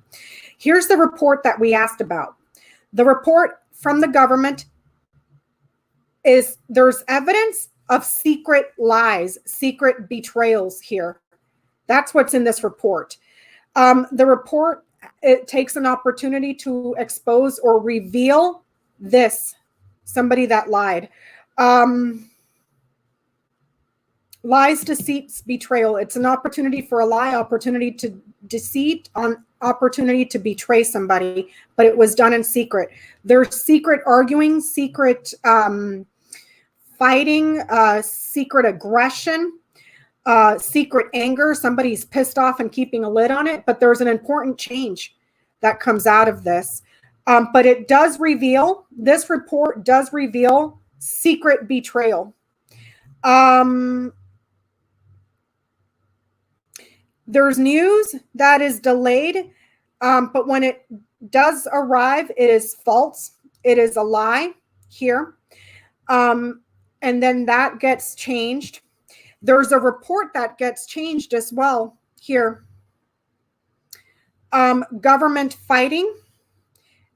Here's the report that we asked about. The report from the government is there's evidence of secret lies, secret betrayals here. That's what's in this report. The report, it takes an opportunity to expose or reveal this, somebody that lied. Lies, deceits, betrayal. It's an opportunity for a lie, opportunity to deceit, on opportunity to betray somebody, but it was done in secret. There's secret arguing, secret fighting, secret aggression, secret anger. Somebody's pissed off and keeping a lid on it, but there's an important change that comes out of this. But it does reveal, this report does reveal secret betrayal. There's news that is delayed, but when it does arrive, it is false. It is a lie here. And then that gets changed. There's a report that gets changed as well here. Government fighting,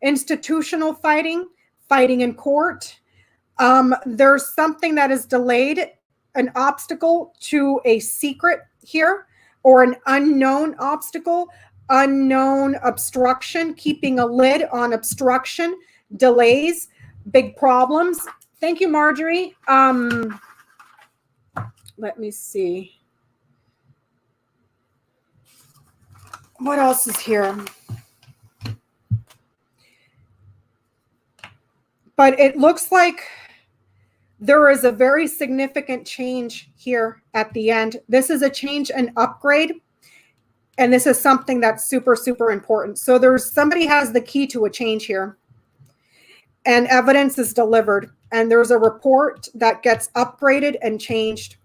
institutional fighting, fighting in court. There's something that is delayed, an obstacle to a secret here, or an unknown obstacle, unknown obstruction, keeping a lid on obstruction, delays, big problems. Thank you, Marjorie. Let me see. What else is here? But it looks like there is a very significant change here at the end. This is a change and upgrade. And this is something that's super, super important. So there's somebody has the key to a change here. And evidence is delivered. And there's a report that gets upgraded and changed.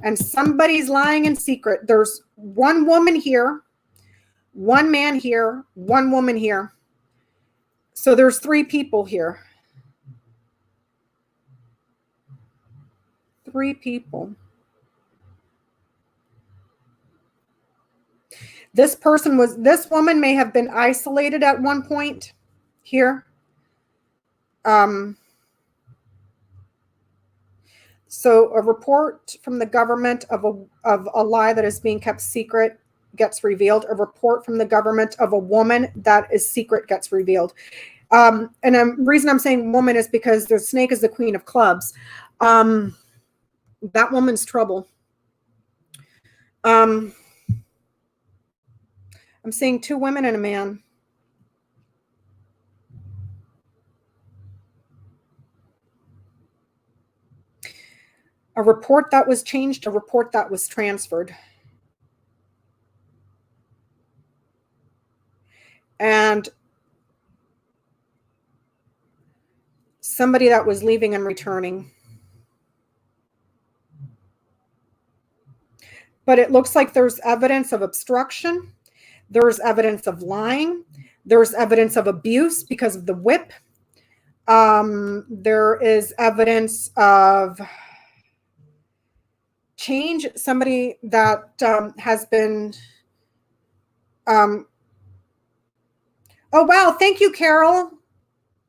And somebody's lying in secret. There's one woman here, one man here, one woman here. So there's 3 people here. 3 people. This woman may have been isolated at one point here. So a report from the government of a lie that is being kept secret gets revealed. A report from the government of a woman that is secret gets revealed. And the reason I'm saying woman is because the snake is the queen of clubs. That woman's trouble. I'm seeing 2 women and a man. A report that was changed, a report that was transferred. And somebody that was leaving and returning. But it looks like there's evidence of obstruction. There's evidence of lying. There's evidence of abuse because of the whip. There is evidence of change. Somebody that has been... oh, wow. Thank you, Carol.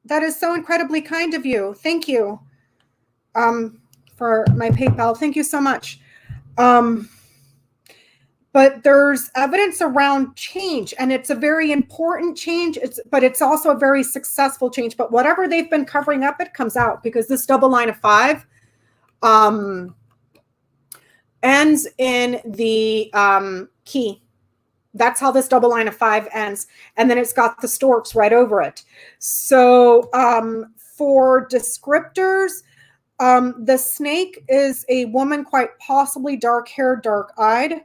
That is so incredibly kind of you. Thank you for my PayPal. Thank you so much. But there's evidence around change, and it's a very important change. But it's also a very successful change. But whatever they've been covering up, it comes out, because this double line of 5 ends in the key. That's how this double line of 5 ends. And then it's got the storks right over it. So for descriptors, the snake is a woman, quite possibly dark-haired, dark-eyed.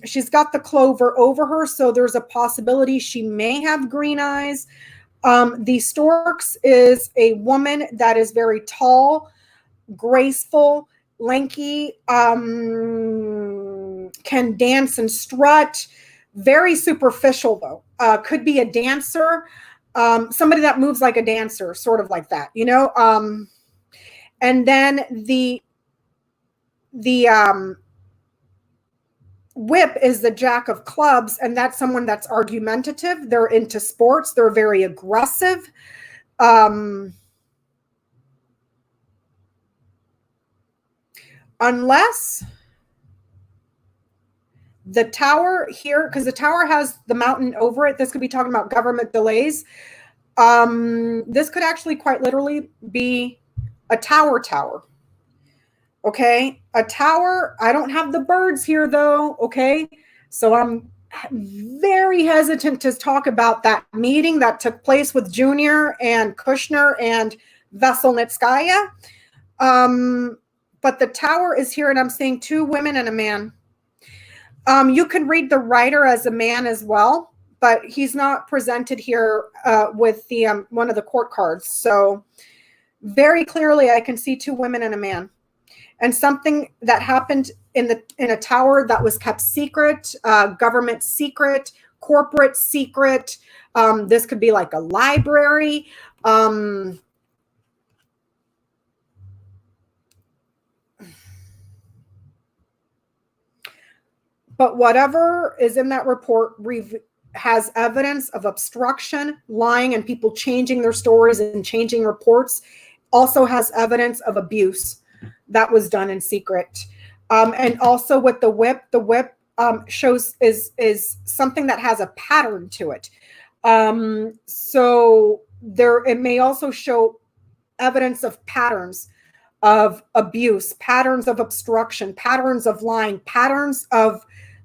She's got the clover over her, so there's a possibility she may have green eyes. The storks is a woman that is very tall, graceful, lanky, can dance and strut. Very superficial, though. Could be a dancer, somebody that moves like a dancer, sort of like that, you know. And then the whip is the jack of clubs, and that's someone that's argumentative. They're into sports. They're very aggressive. Unless the tower here, because the tower has the mountain over it, this could be talking about government delays. This could actually quite literally be a tower. Okay, a tower. I don't have the birds here, though. Okay, so I'm very hesitant to talk about that meeting that took place with Junior and Kushner and Veselnitskaya. But the tower is here, and I'm seeing 2 women and a man. You can read the writer as a man as well, but he's not presented here with the one of the court cards. So very clearly, I can see 2 women and a man, and something that happened in a tower that was kept secret, government secret, corporate secret. This could be like a library. But whatever is in that report has evidence of obstruction, lying, and people changing their stories and changing reports. Also has evidence of abuse that was done in secret. And also with the whip shows is something that has a pattern to it. So it may also show evidence of patterns of abuse, patterns of obstruction, patterns of lying, patterns of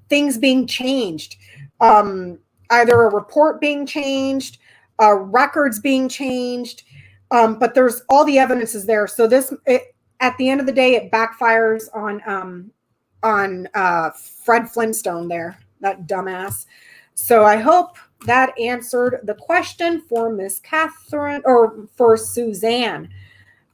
things being changed, either a report being changed, records being changed, but there's all the evidence is there. So at the end of the day, it backfires on Fred Flintstone there, that dumbass. So I hope that answered the question for Miss Catherine, or for Suzanne.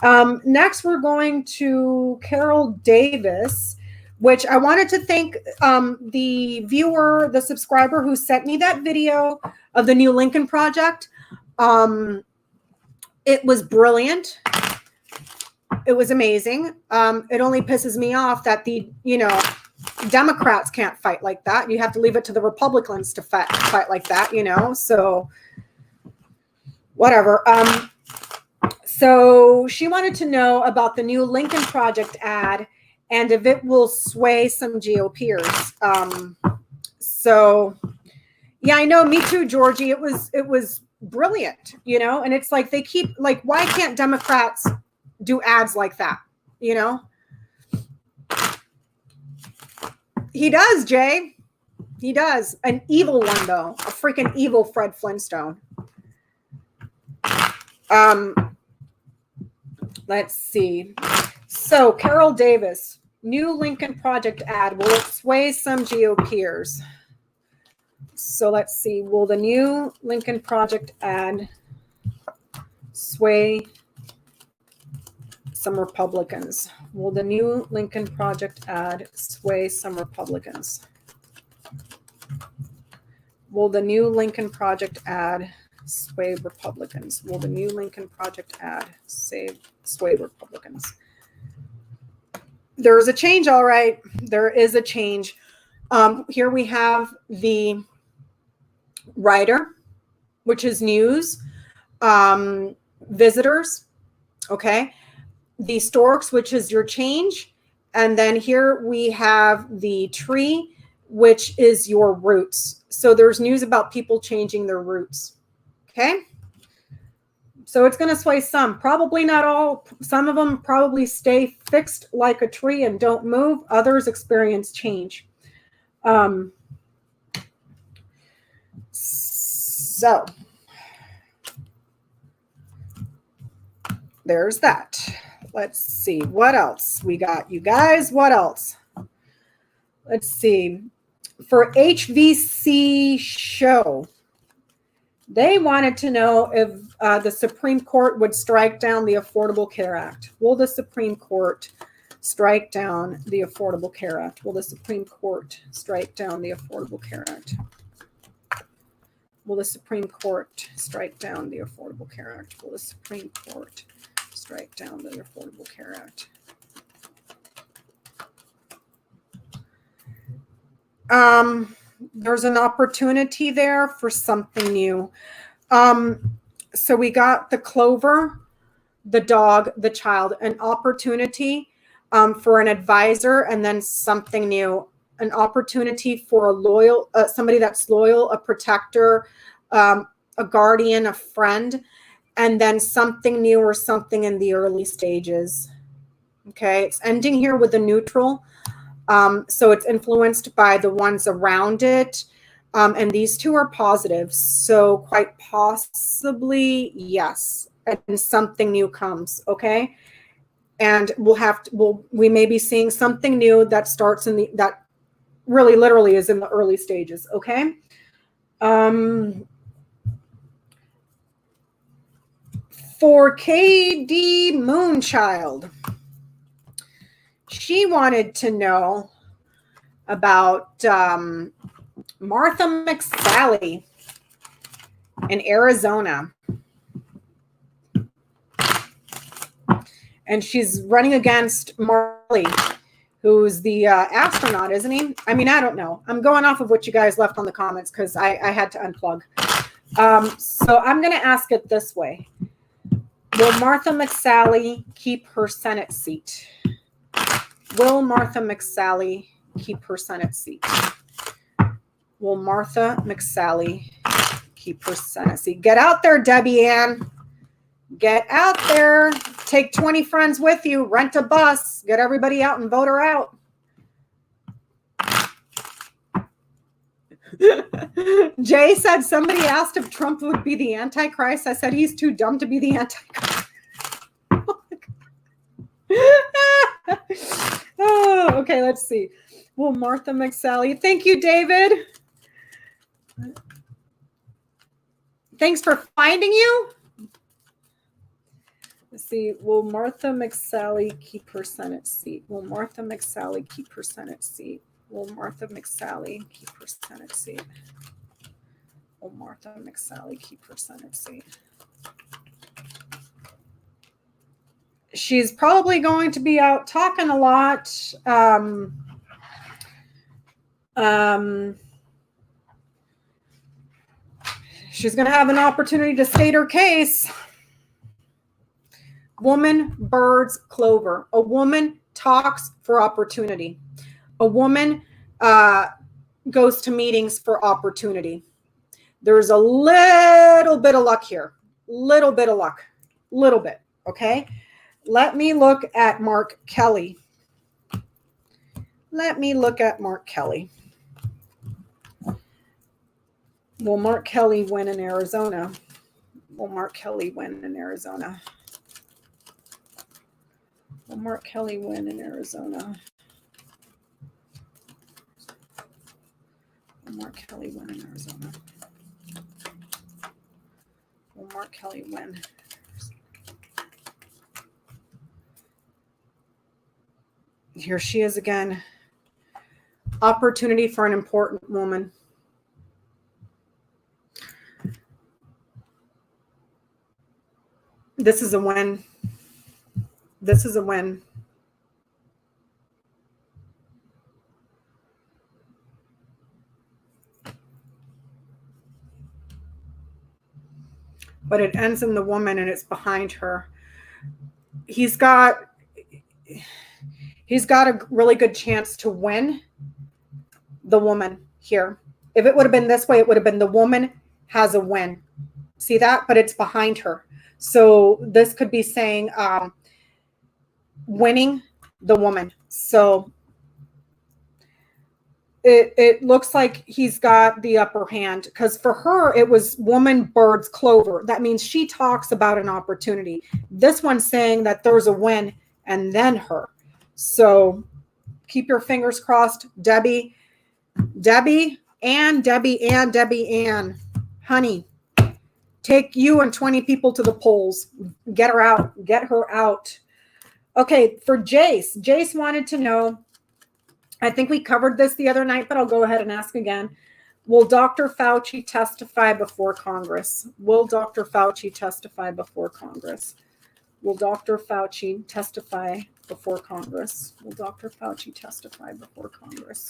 Next, we're going to Carol Davis, which I wanted to thank the viewer, the subscriber who sent me that video of the new Lincoln Project. It was brilliant. It was amazing. It only pisses me off that the, Democrats can't fight like that. You have to leave it to the Republicans to fight like that, so whatever. So she wanted to know about the new Lincoln Project ad and if it will sway some GOPers. So yeah, I know. Me too, Georgie. It was brilliant, you know. And it's like they keep like, why can't Democrats do ads like that? You know. He does, Jay. He does. An evil one though, a freaking evil Fred Flintstone. Let's see. So Carol Davis, new Lincoln Project ad, will it sway some GOPers? So let's see. Will the new Lincoln Project ad sway some Republicans? Will the new Lincoln Project ad sway some Republicans? Will the new Lincoln Project ad sway Republicans? Will the new Lincoln Project ad sway Republicans? There's a change, all right. There is a change. Here we have the writer, which is news, visitors, okay, the storks, which is your change, and then here we have the tree, which is your roots. So there's news about people changing their roots, okay? So it's going to sway some, probably not all. Some of them probably stay fixed like a tree and don't move. Others experience change. So there's that. Let's see what else we got, you guys. What else? Let's see. For HVC show, they wanted to know if the Supreme Court would strike down the Affordable Care Act. Will the Supreme Court strike down the Affordable Care Act? Will the Supreme Court strike down the Affordable Care Act? Will the Supreme Court strike down the Affordable Care Act? Will the Supreme Court strike down the Affordable Care Act? There's an opportunity there for something new. So we got the clover, the dog, the child, an opportunity for an advisor, and then something new, an opportunity for a loyal, somebody that's loyal, a protector, a guardian, a friend, and then something new or something in the early stages. Okay, it's ending here with a neutral. So it's influenced by the ones around it. And these two are positive. So quite possibly, yes. And something new comes. Okay. And we may be seeing something new that starts that really literally is in the early stages. Okay. For KD Moonchild, she wanted to know about Martha McSally in Arizona. And she's running against Marley, who's the astronaut, isn't he? I mean, I don't know. I'm going off of what you guys left on the comments because I had to unplug. So I'm going to ask it this way. Will Martha McSally keep her Senate seat? Will Martha McSally keep her Senate seat? Will Martha McSally keep her Senate seat? Get out there, Debbie Ann. Get out there. Take 20 friends with you. Rent a bus. Get everybody out and vote her out. Jay said somebody asked if Trump would be the Antichrist. I said he's too dumb to be the Antichrist. Oh, okay, let's see. Will Martha McSally? Thank you, David. Thanks for finding you. Let's see. Will Martha McSally keep her Senate seat? Will Martha McSally keep her Senate seat? Will Martha McSally keep her Senate seat? Will Martha McSally keep her Senate seat? She's probably going to be out talking a lot. She's going to have an opportunity to state her case. Woman, birds, clover. A woman talks for opportunity. A woman goes to meetings for opportunity. There's a little bit of luck here. Little bit of luck. Little bit. Okay. Let me look at Mark Kelly. Let me look at Mark Kelly. Will Mark Kelly win in Arizona? Will Mark Kelly win in Arizona? Will Mark Kelly win in Arizona? Will Mark Kelly win in Arizona? Will Mark Kelly win? Here she is again. Opportunity for an important woman. This is a win. This is a win. But it ends in the woman and it's behind her. He's got a really good chance to win the woman here. If it would have been this way, it would have been the woman has a win. See that? But it's behind her. So this could be saying winning the woman. So it looks like he's got the upper hand, because for her, it was woman, birds, clover. That means she talks about an opportunity. This one's saying that there's a win and then her. So keep your fingers crossed, Debbie, Ann, honey, take you and 20 people to the polls. Get her out. Get her out. Okay, for Jace wanted to know, I think we covered this the other night, but I'll go ahead and ask again. Will Dr. Fauci testify before Congress? Will Dr. Fauci testify before Congress? Will Dr. Fauci testify before Congress? Will Dr. Fauci testify before Congress?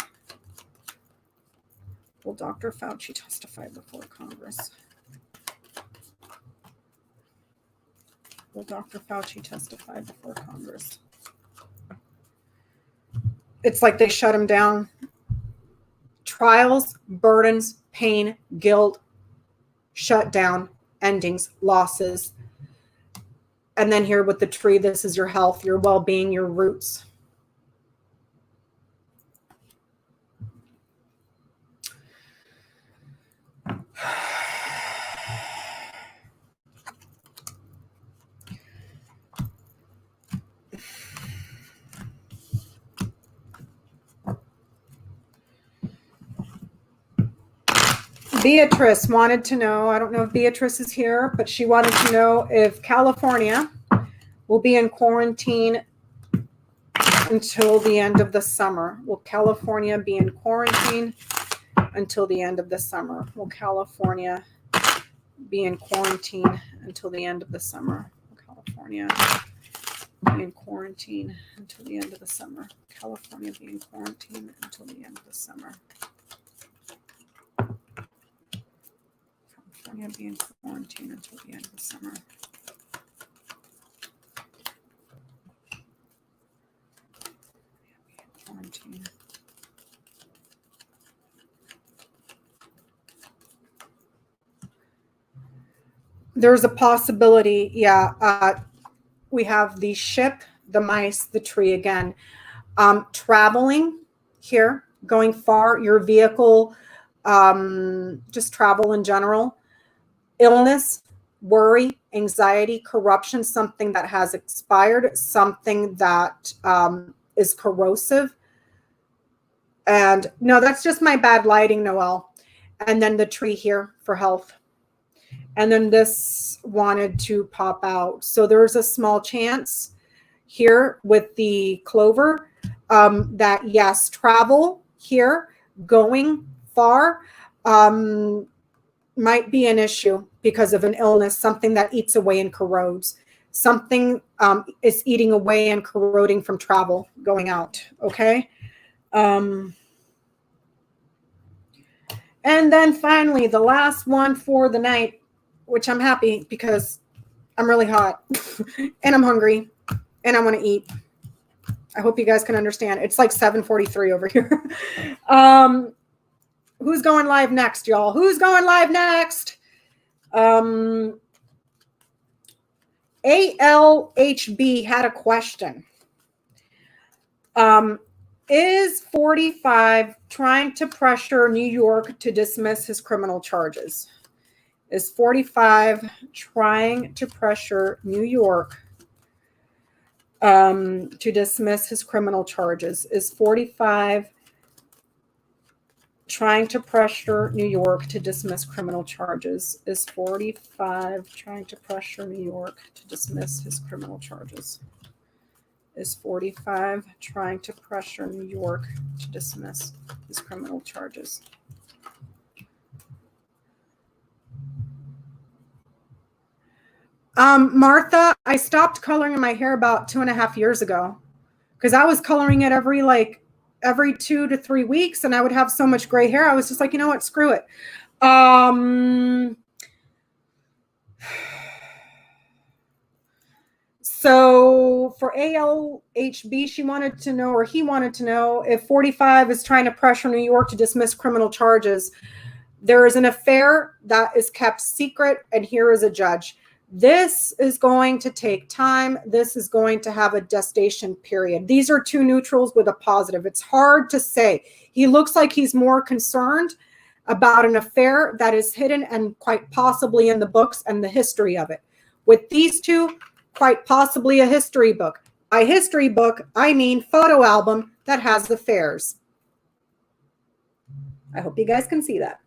Will Dr. Fauci testify before Congress? Will Dr. Fauci testify before Congress? It's like they shut him down. Trials, burdens, pain, guilt, shut down, endings, losses. And then here with the tree, this is your health, your well-being, your roots. Beatrice wanted to know, I don't know if Beatrice is here, but she wanted to know if California will be in quarantine until the end of the summer. Will California be in quarantine until the end of the summer? Will California be in quarantine until the end of the summer? Will California be in quarantine until the end of the summer? California be in quarantine until the end of the summer. California be in quarantine until the end of the summer. Quarantine. There's a possibility, yeah. We have the ship, the mice, the tree again. Traveling here, going far, your vehicle, just travel in general. Illness, worry, anxiety, corruption, something that has expired, something that is corrosive. And no, that's just my bad lighting, Noelle. And then the tree here for health. And then this wanted to pop out. So there's a small chance here with the clover that yes, travel here, going far, might be an issue because of an illness, something that eats away and corrodes. Something is eating away and corroding from travel, going out, okay? And then finally, the last one for the night, which I'm happy because I'm really hot and I'm hungry and I want to eat. I hope you guys can understand. It's like 7:43 over here. Who's going live next, y'all? Who's going live next? ALHB had a question. Is 45 trying to pressure New York to dismiss his criminal charges? Is 45 trying to pressure New York to dismiss his criminal charges? Is 45 trying to pressure New York to dismiss criminal charges? Is 45 trying to pressure New York to dismiss his criminal charges? Is 45 trying to pressure New York to dismiss his criminal charges? Martha, I stopped coloring my hair about 2.5 years ago because I was coloring it every 2 to 3 weeks and I would have so much gray hair. I was just like, you know what? Screw it. So for ALHB, she wanted to know, or he wanted to know, if 45 is trying to pressure New York to dismiss criminal charges. There is an affair that is kept secret, and here is a judge. This is going to take time. This is going to have a gestation period. These are two neutrals with a positive. It's hard to say. He looks like he's more concerned about an affair that is hidden and quite possibly in the books and the history of it. With these two, quite possibly a history book. By history book, I mean photo album that has affairs. I hope you guys can see that.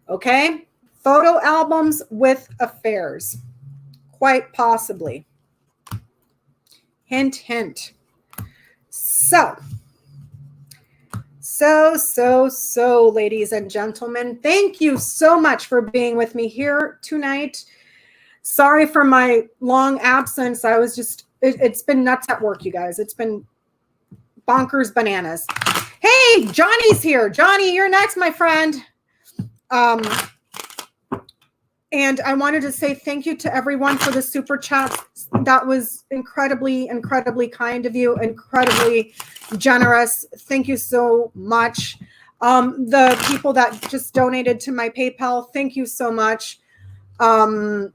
Okay? Photo albums with affairs. Quite possibly. Hint, hint. So, ladies and gentlemen, thank you so much for being with me here tonight. Sorry for my long absence. I was just, it's been nuts at work, you guys. It's been bonkers bananas. Hey, Johnny's here. Johnny, you're next, my friend. And I wanted to say thank you to everyone for the super chats. That was incredibly, incredibly kind of you, incredibly generous. Thank you so much. The people that just donated to my PayPal, thank you so much. You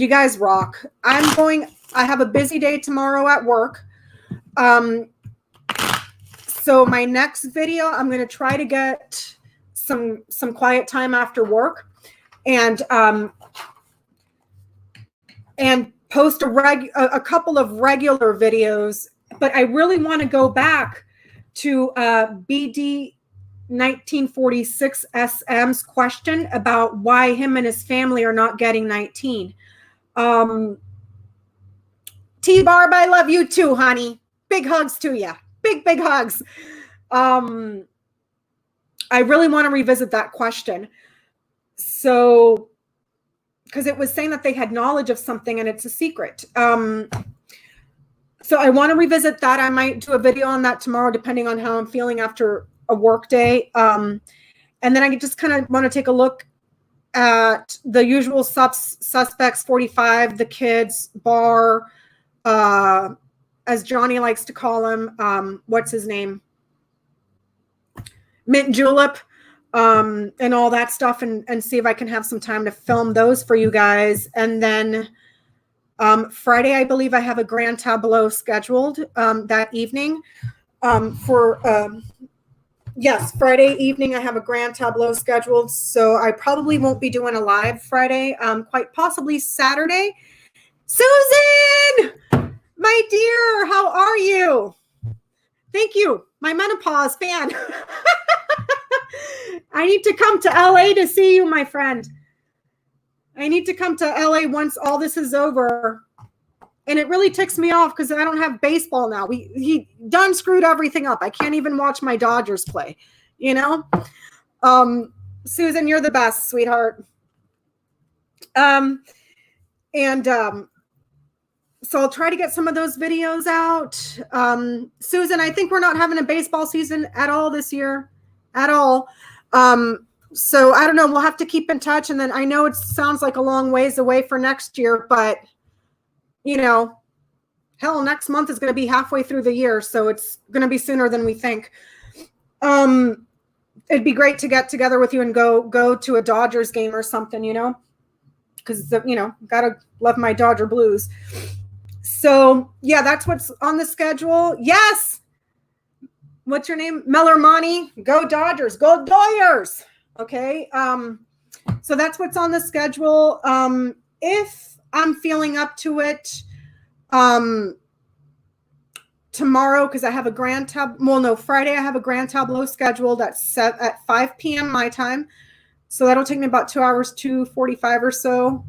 guys rock. I have a busy day tomorrow at work. So my next video, I'm going to try to get some quiet time after work and post a couple of regular videos, but I really want to go back to BD 1946 SM's question about why him and his family are not getting 19. T-Barb, I love you too, honey. Big hugs to you. Big hugs. I really want to revisit that question. So, because it was saying that they had knowledge of something and it's a secret. So I want to revisit that. I might do a video on that tomorrow, depending on how I'm feeling after a work day. And then I just kind of want to take a look at the usual suspects, 45, the kids, Bar, as Johnny likes to call him. What's his name? Mint Julep, and all that stuff, and see if I can have some time to film those for you guys. And then Friday, I believe I have a grand tableau scheduled that evening. Yes, Friday evening, I have a grand tableau scheduled. So I probably won't be doing a live Friday, quite possibly Saturday. Susan, my dear, how are you? Thank you. My menopause fan. I need to come to LA to see you, my friend. I need to come to LA once all this is over. And it really ticks me off because I don't have baseball now. He done screwed everything up. I can't even watch my Dodgers play, you know? Susan, you're the best, sweetheart. So I'll try to get some of those videos out. Susan, I think we're not having a baseball season at all this year. At all. So I don't know. We'll have to keep in touch. And then I know it sounds like a long ways away for next year, but you know, hell, next month is going to be halfway through the year, so it's going to be sooner than we think. It'd be great to get together with you and go to a Dodgers game or something, you know, because, you know, gotta love my Dodger Blues. So yeah, that's what's on the schedule. Yes. What's your name? Melarmani. Go Dodgers. Go Doyers. Okay. So that's what's on the schedule. If I'm feeling up to it, tomorrow, because I have a Friday I have a grand tableau scheduled at 5 p.m. my time. So that'll take me about 2 hours, 2:45 or so.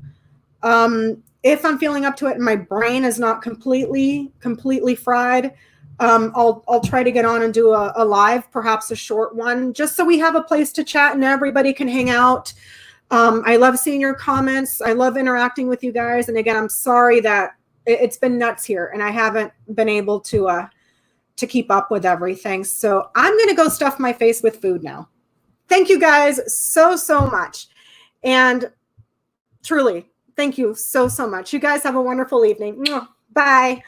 If I'm feeling up to it and my brain is not completely fried, I'll try to get on and do a live, perhaps a short one, just so we have a place to chat and everybody can hang out. I love seeing your comments. I love interacting with you guys. And again, I'm sorry that it's been nuts here and I haven't been able to keep up with everything. So I'm going to go stuff my face with food now. Thank you guys so much. And truly, thank you so much. You guys have a wonderful evening. Bye.